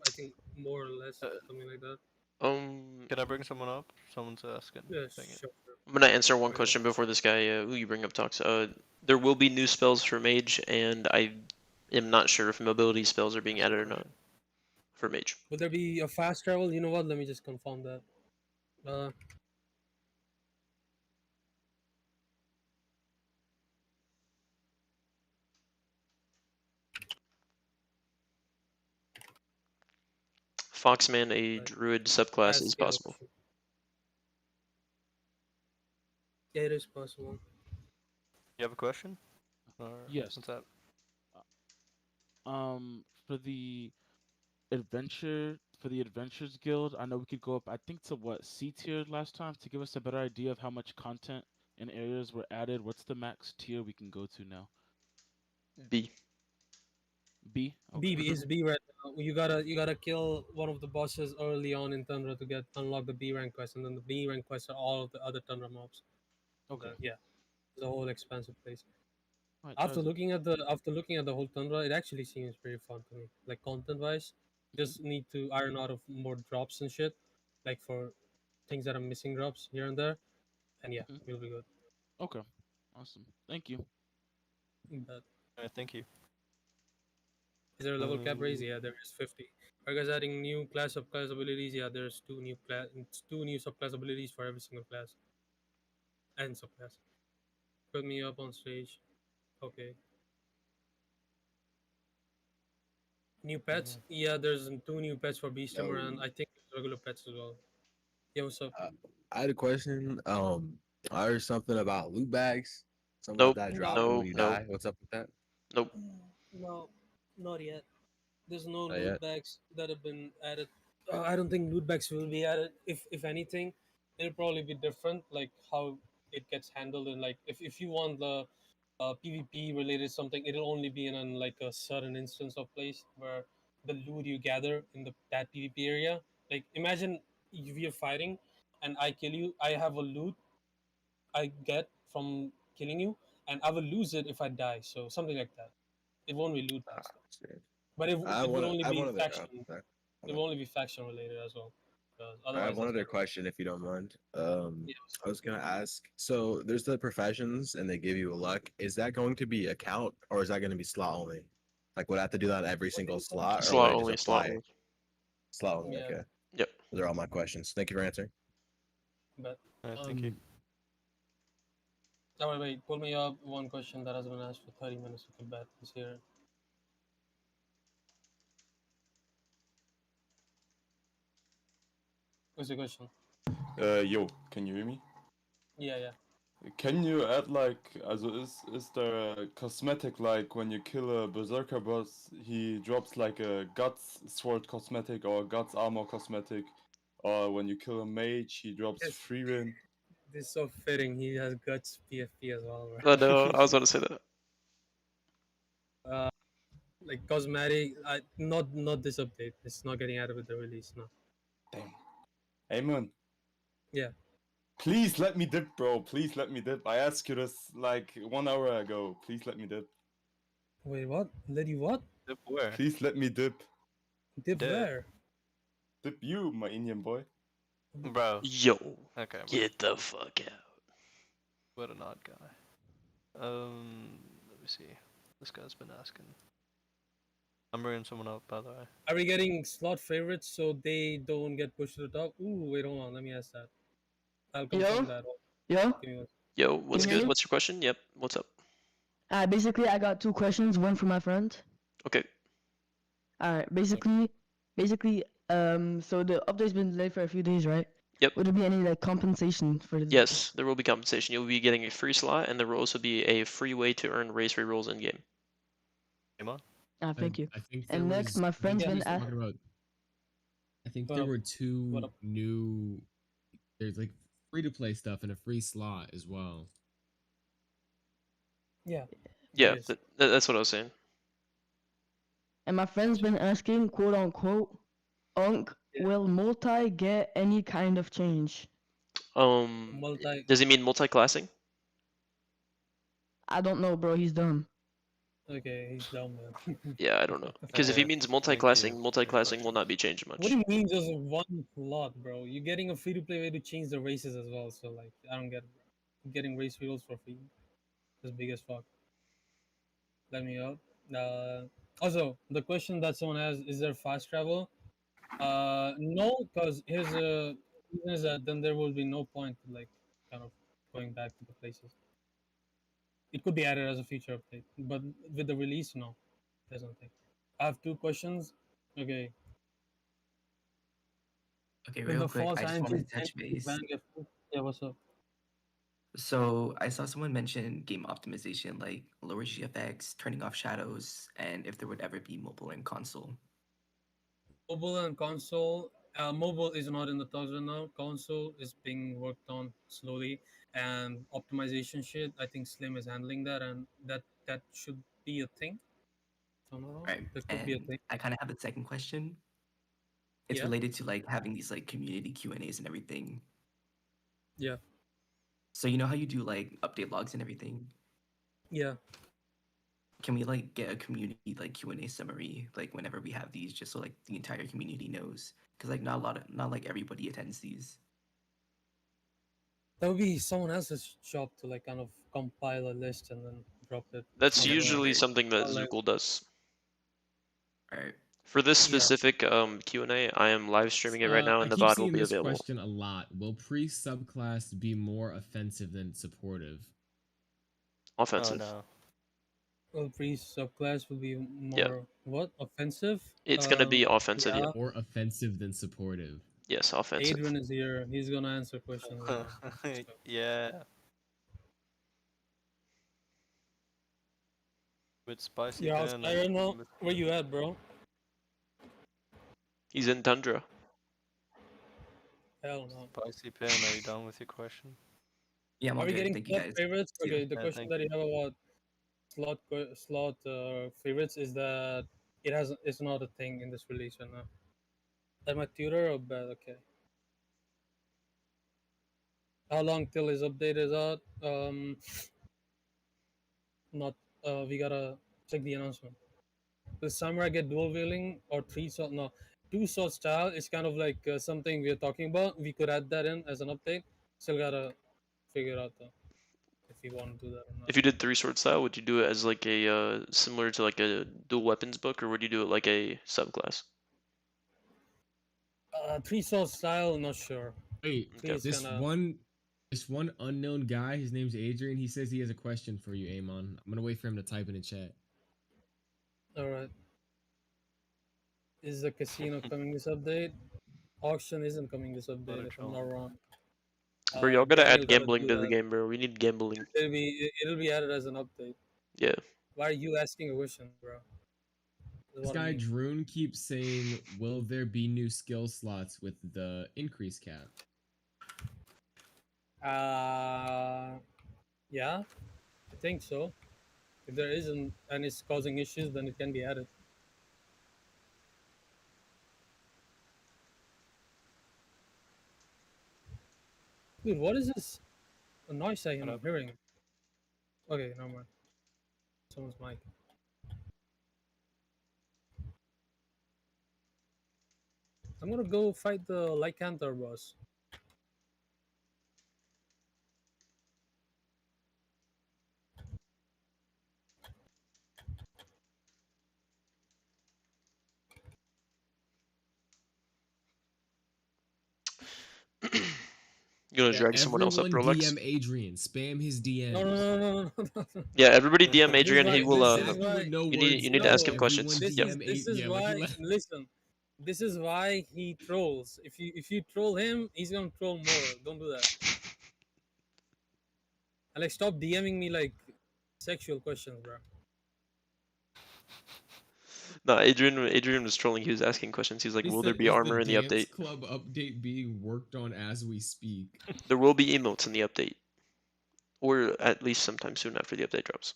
I think more or less, something like that. Can I bring someone up? Someone's asking. Yeah, Dang it. sure. I'm gonna answer one question before this guy who you bring up talks. There will be new spells for mage, and I am not sure if mobility spells are being added or not for mage. Will there be a fast travel? You know what? Let me just confirm that. Foxman, a druid subclass is possible. Yeah, it is possible. You have a question? Or Yes. what's that? For the Adventures Guild, I know we could go up. I think to what C tier last time to give us a better idea of how much content and areas were added. What's the max tier we can go to now? B. B. B is B right now. You gotta kill one of the bosses early on in Tundra to unlock the B rank quest, and then the B rank quests are all of the other Tundra mobs. Okay. Yeah, it's a whole expansive place. Right, After looking at the whole Tundra, it actually seems pretty fun to me. Like content wise, just need to iron out of more drops and shit, like for things that are missing drops here and there, and yeah, we'll be good. Okay. Awesome. Thank you. But Thank you. is there a level cap raise? Yeah, there is 50. Are you guys adding new subclass abilities? Yeah, there's two new subclass abilities for every single class and subclass. Put me up on stage. Okay. New pets? Yeah, there's 2 new pets for Beast Tamer, Yo. and I think regular pets as well. Yeah, what's up? I had a question. I heard something about loot bags, something like Nope. that No. dropping when Nope. you Nope. die. What's up with that? Nope. No, not yet. There's no Not loot yet. bags that have been added. I don't think loot bags will be added. If anything, it'll probably be different, like how it gets handled. And like if you want the PvP related something, it'll only be in like a certain instance of place where the loot you gather in that PvP area. Like imagine if we are fighting and I kill you, I have a loot I get from killing you, and I will lose it if I die. So something like that. It won't be loot bags, but I it have will one. only I have be one other. faction. Okay. It will only be faction related as well. Because I have otherwise, one that's other gonna. question, if you don't mind. Yeah, I was gonna ask. So there's the professions, and they give you a luck. Is that going to be a count, or is that going to be slot only? Like, would I have to do that every single slot, or would Slot I just only. Slot apply only. it? Slot only. Yeah. Okay. Yep. Those are all my questions. Thank you for answering. But Thank you. oh, wait, pull me up one question that has been asked for 30 minutes. Okay, bet is here. What's the question? Yo, can you hear me? Yeah, yeah. Can you add like, also is there a cosmetic like when you kill a berserker boss, he drops like a guts sword cosmetic or guts armor cosmetic, or when you kill a mage, he drops Yes. free win? This is so fitting. He has guts PFP as well, Oh right? no, I was about to say that. Like cosmetic, not this update. It's not getting added with the release. No. Damn. Hey man, Yeah. please let me dip, bro. Please let me dip. I asked you this like 1 hour ago. Please let me dip. Wait, what? Let you what? Dip where? Please let me dip. Dip where? Dip you, my Indian boy. Bro. Yo. Okay, bro. Get the fuck out. What an odd guy. Let me see. This guy's been asking. I'm bringing someone up, by the way. Are we getting slot favorites so they don't get pushed to the top? Ooh, wait, hold on. Let me ask that. I'll confirm that. Yo? Give me one- Yo, what's you hear good? me? What's your question? Yep. What's up? Basically, I got 2 questions. One for my friend. Okay. Alright, basically, so the update's been delayed for a few days, right? Yep. Would there be any like compensation for the? Yes, there will be compensation. You'll be getting a free slot, and there will also be a free way to earn race rerolls in game. Come on. Thank you. I think And there next, was- my I think friend's he been was asked. talking about. I think What there up? were 2 What up? new. There's like free to play stuff and a free slot as well. Yeah. Yeah, Yes. that's what I was saying. And my friend's been asking, quote unquote, Unk, will multi get any kind of change? Multi. Does he mean multi-classing? I don't know, bro. He's dumb. Okay, he's dumb, man. Yeah, I don't know. Because if he means multi-classing, multi-classing will not be changed much. What do you mean just one slot, bro? You're getting a free to play way to change the races as well. So like, I don't get it, bro. You're getting race wheels for free. That's big as fuck. Let me up. Also, the question that someone has is there fast travel? No, because here's a reason is that then there will be no point to like kind of going back to the places. It could be added as a future update, but with the release, no, there's nothing. I have 2 questions. Okay. Okay, With real the quick, false I just INT wanted to touch base. Yeah, what's up? So I saw someone mention game optimization, like lower GFX, turning off shadows, and if there would ever be mobile and console. Mobile and console. Mobile is not in the talks right now. Console is being worked on slowly, and optimization shit. I think Slim is handling that, and that should be a thing. If I'm not wrong, Right. that could be a And thing. I kind of have a second question. It's Yeah. related to like having these like community Q&As and everything. Yeah. So you know how you do like update logs and everything? Yeah. Can we like get a community like Q&A summary like whenever we have these, just so like the entire community knows? Because like not like everybody attends these. That would be someone else's job to like kind of compile a list and then drop it. That's on the- usually something that like- Zookle does. Alright. For this Yeah. specific Q&A, I am live streaming it right now, I and the keep VOD will seeing be this available. question a lot. Will pre-subclass be more offensive than supportive? Offensive. Oh, no. Well, priest subclass will be Yeah. more what offensive? It's gonna be offensive, Yeah. yeah. More offensive than supportive. Yes, offensive. Adrian is here. He's gonna answer questions. Yeah. With spicy Yeah, pen I and don't know where you at, bro. He's in Tundra. Hell no. Spicy pen, are you done with your question? Yeah, I'm Are all we good. getting Thank you slot guys. favorites? See you. Okay, the Yeah, question thank that you have about slot favorites is that it's not a thing in this release right now. Am I tutor or bad? Okay. How long till his update is out? Not. We gotta check the announcement. Will samurai get dual wielding or three sword? No, two sword style is kind of like something we're talking about. We could add that in as an update. Still gotta figure out though if we want to do that or not. If you did 3-sword style, would you do it as like a similar to like a dual weapons book, or would you do it like a subclass? Three sword style, not sure. Wait, Three is this kinda... one unknown guy, his name's Adrian. He says he has a question for you, Amon. I'm gonna wait for him to type in the chat. All right. Is the casino coming this update? Auction isn't coming this update, if I'm not wrong. Bro, y'all gotta Daniel add gotta gambling do to the that. game, bro. We need gambling. It'll be added as an update. Yeah. Why are you asking a question, bro? This guy Rune keeps saying, "Will there be new skill slots with the increase cap?" Yeah, I think so. If there isn't and it's causing issues, then it can be added. Dude, what is this noise I am hearing? Okay, never mind. Someone's mic. I'm gonna go fight the Lycanthar boss. You gonna Yeah, drag someone else up, everyone Rolex? DM Adrian. Spam his DMs. No. Yeah, everybody DM This is Adrian. why. He will. This is why. You need to ask him questions. Everyone Yeah. DM This is yeah, why. like he Listen, this is why he trolls. If you troll him, he's gonna troll more. Don't do that. And like, stop DMing me like sexual questions, bro. No, Adrian was trolling. He was asking questions. He's like, He "Will there said, be "Is the armor in the dance update?" club update being worked on as we speak?" There will be emotes in the update, or at least sometime soon after the update drops.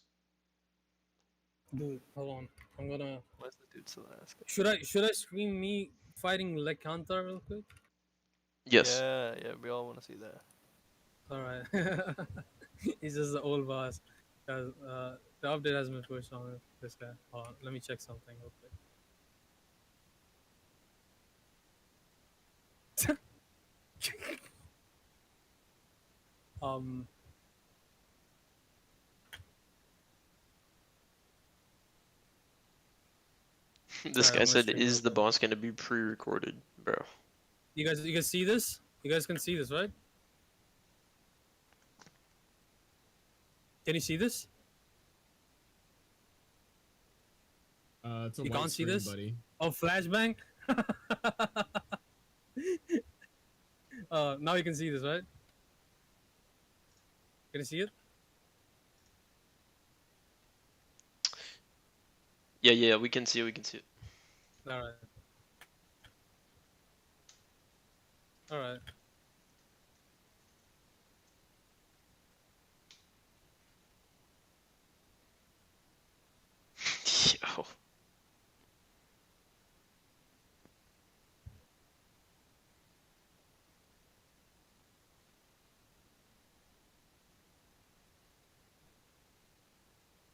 Dude, hold on. I'm gonna. What's the dude still asking? Should I stream me fighting Lycanthar real quick? Yes. Yeah, we all want to see that. All right. He's just the old boss. Cause the update has been pushed on this guy. Hold on, let me check something real quick. This Sorry, guy I'm gonna said, stream "Is real the quick. boss gonna be pre-recorded, bro?" You guys see this? You guys can see this, right? Can you see this? It's a You white can't see screen, this? buddy. Oh, flashbang. Now you can see this, right? Can you see it? Yeah, we can see it. We can see it. All right. All right. Yo.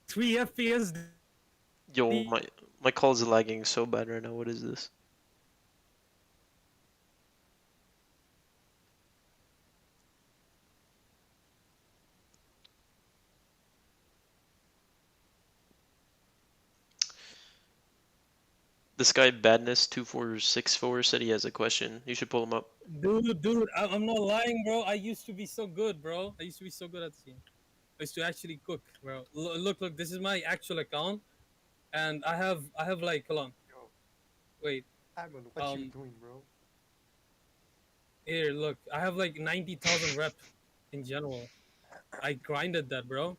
Three FPS. Yo, my call is lagging so bad right now. What is this? This guy Badness2464 said he has a question. You should pull him up. Dude, I'm not lying, bro. I used to be so good, bro. I used to be so good at this game. is to actually cook, bro. Look, this is my actual account, and I have like, hold on, wait, Amon, what you doing, bro? here, look, I have like 90,000 rep in general. I grinded that, bro.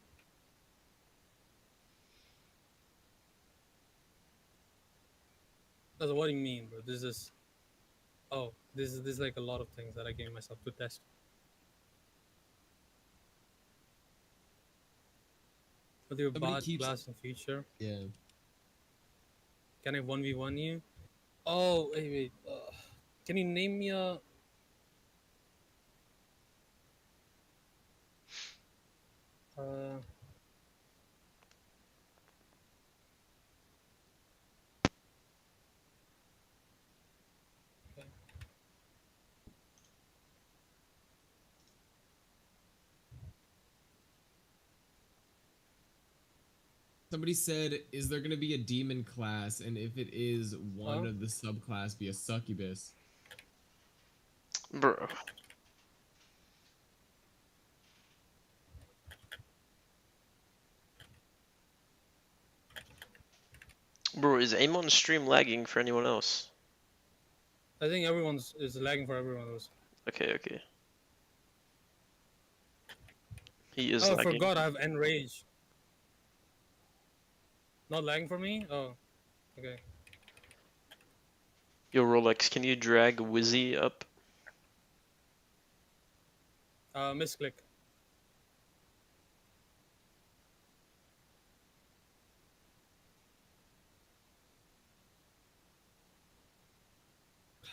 That's what do you mean, bro? This is, oh, this is like a lot of things that I gave myself to test. With your Somebody bot keeps- class in future. Yeah. Can I 1v1 you? Oh, wait. Can you name me a... Somebody said, is there going to be a demon class? And if it is, one Huh? of the subclass be a succubus? Bro. Bro, is Amon stream lagging for anyone else? I think everyone's is lagging for everyone else. Okay. He is Oh, I lagging. forgot I have enrage. Not lagging for me? Oh, okay. Yo, Rolex, can you drag Wizzy up? Misclick.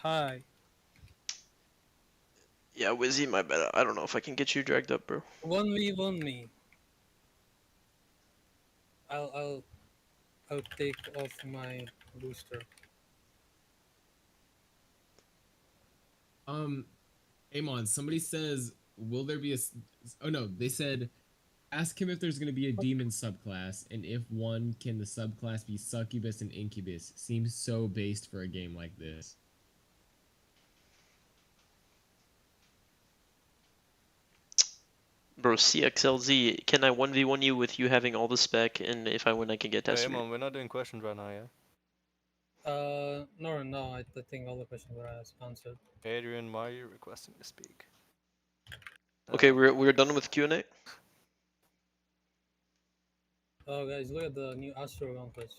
Hi. Yeah, Wizzy, my bad. I don't know if I can get you dragged up, bro. 1v1 me. I'll take off my booster. Amon, somebody says, will there be a... Oh no, they said, ask him if there's going to be a demon subclass, and if one, can the subclass be succubus and incubus? Seems so based for a game like this. Bro, CXLZ, can I 1v1 you with you having all the spec, and if I win I can get Hey, tested? Amon, we're not doing questions right now, yeah? No, I think all the questions were answered. Adrian, why are you requesting to speak? Okay, we're done with Q&A? Oh, guys, look at the new Astro Gauntlet.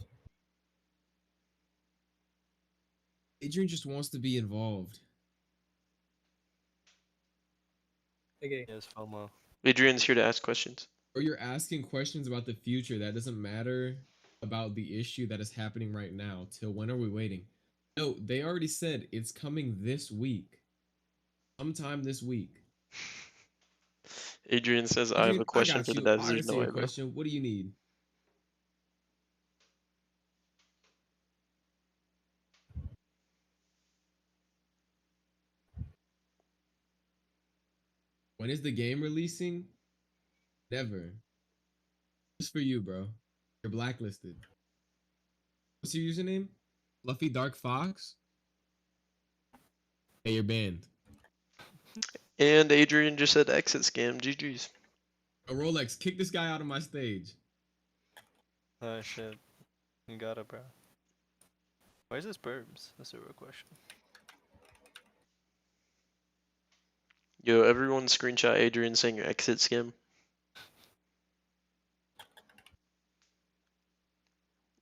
Adrian just wants to be involved. Okay. Yes, FOMO. Adrian's here to ask questions. Or you're asking questions about the future that doesn't matter about the issue that is happening right now. Till when are we waiting? No, they already said it's coming this week. Sometime this week. Adrian says I have Adrian, a question got for the you. devs. I There's answer no your way, bro. question. What do you need? When is the game releasing? Never. Just for you, bro. You're blacklisted. What's your username? Fluffy Dark Fox? Hey, you're banned. And Adrian just said exit scam. GG's. A Rolex, kick this guy out of my stage. Oh shit. You got it, bro. Why is this burbs? That's a real question. Yo, everyone screenshot Adrian saying exit scam.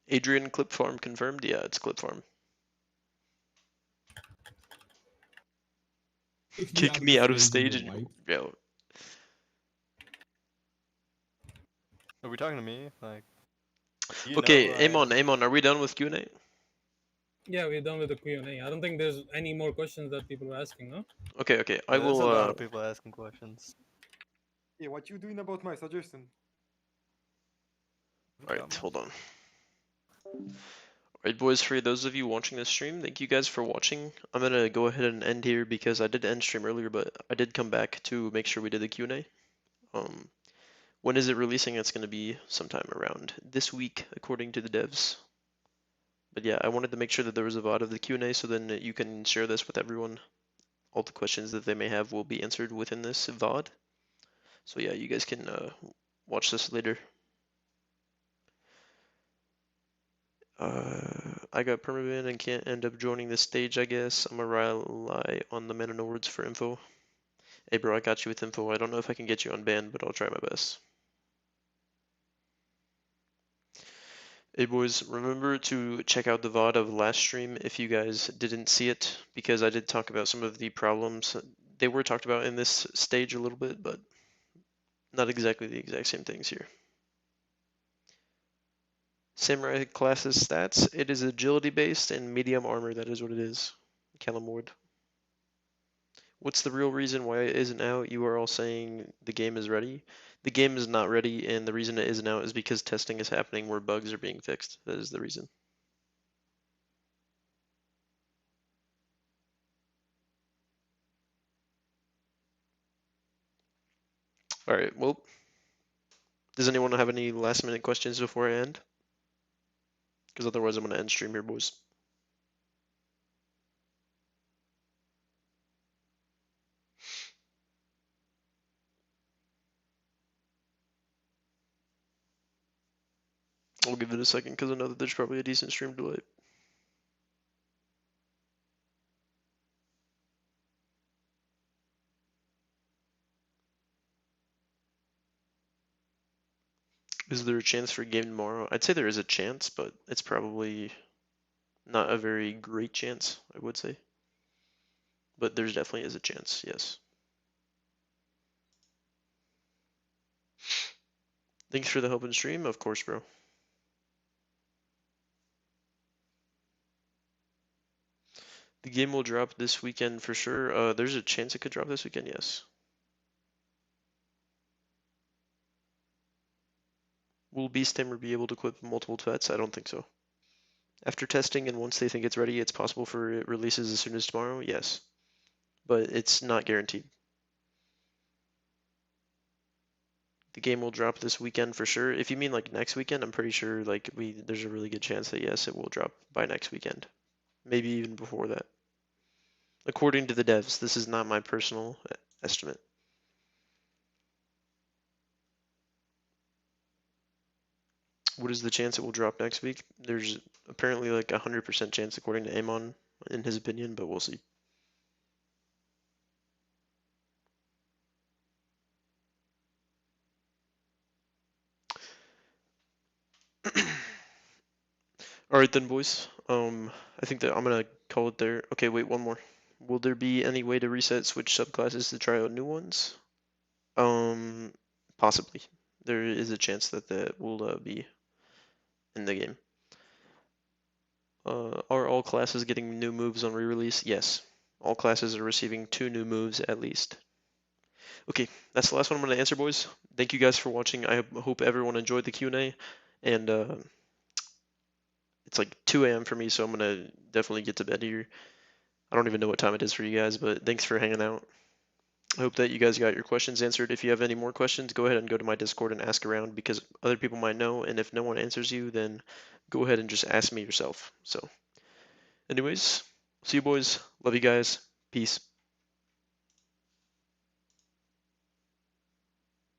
Adrian clip farm confirmed? Yeah, it's clip farm. Kick me out of stage and yo. Are we talking to me? Like, you Okay, know who I am. Amon, are we done with Q&A? Yeah, we're done with the Q&A. I don't think there's any more questions that people are asking, no? Okay. I There's will. a lot of people asking questions. Yeah, what you doing about my suggestion? Alright, hold on. Alright, boys, for those of you watching this stream, thank you guys for watching. I'm gonna go ahead and end here because I did end stream earlier, but I did come back to make sure we did the Q&A. When is it releasing? It's gonna be sometime around this week, according to the devs. But yeah, I wanted to make sure that there was a VOD of the Q&A so then you can share this with everyone. All the questions that they may have will be answered within this VOD. So yeah, you guys can watch this later. I got permaban and can't end up joining this stage, I guess. I'm gonna rely on the Man of No Words for info. Hey bro, I got you with info. I don't know if I can get you unbanned, but I'll try my best. Hey boys, remember to check out the VOD of last stream if you guys didn't see it, because I did talk about some of the problems. They were talked about in this stage a little bit, but not exactly the exact same things here. Samurai classes stats, it is agility based and medium armor, that is what it is. Callum Ward. What's the real reason why it isn't out? You are all saying the game is ready. The game is not ready, and the reason it isn't out is because testing is happening where bugs are being fixed. That is the reason. Alright, well, does anyone have any last minute questions before I end? Because otherwise I'm going to end stream here, boys. I'll give it a second because I know that there's probably a decent stream delay. Is there a chance for a game tomorrow? I'd say there is a chance, but it's probably not a very great chance, I would say. But there's definitely is a chance, yes. Thanks for the help in stream, of course, bro. The game will drop this weekend for sure. There's a chance it could drop this weekend, yes. Will Beast Tamer be able to equip multiple pets? I don't think so. After testing and once they think it's ready, it's possible for it releases as soon as tomorrow, yes. But it's not guaranteed. The game will drop this weekend for sure. If you mean like next weekend, I'm pretty sure like there's a really good chance that yes, it will drop by next weekend. Maybe even before that. According to the devs, this is not my personal estimate. What is the chance it will drop next week? There's apparently like 100% chance according to Amon in his opinion, but we'll see. Alright then, boys. I think that I'm gonna call it there. Okay, wait, one more. Will there be any way to reset switch subclasses to try out new ones? Possibly. There is a chance that that will be in the game. Are all classes getting new moves on re-release? Yes. All classes are receiving 2 new moves at least. Okay, that's the last one I'm going to answer, boys. Thank you guys for watching. I hope everyone enjoyed the Q&A. And it's like 2 a.m. for me, so I'm going to definitely get to bed here. I don't even know what time it is for you guys, but thanks for hanging out. I hope that you guys got your questions answered. If you have any more questions, go ahead and go to my Discord and ask around because other people might know. And if no one answers you, then go ahead and just ask me yourself. So anyways, see you boys. Love you guys. Peace.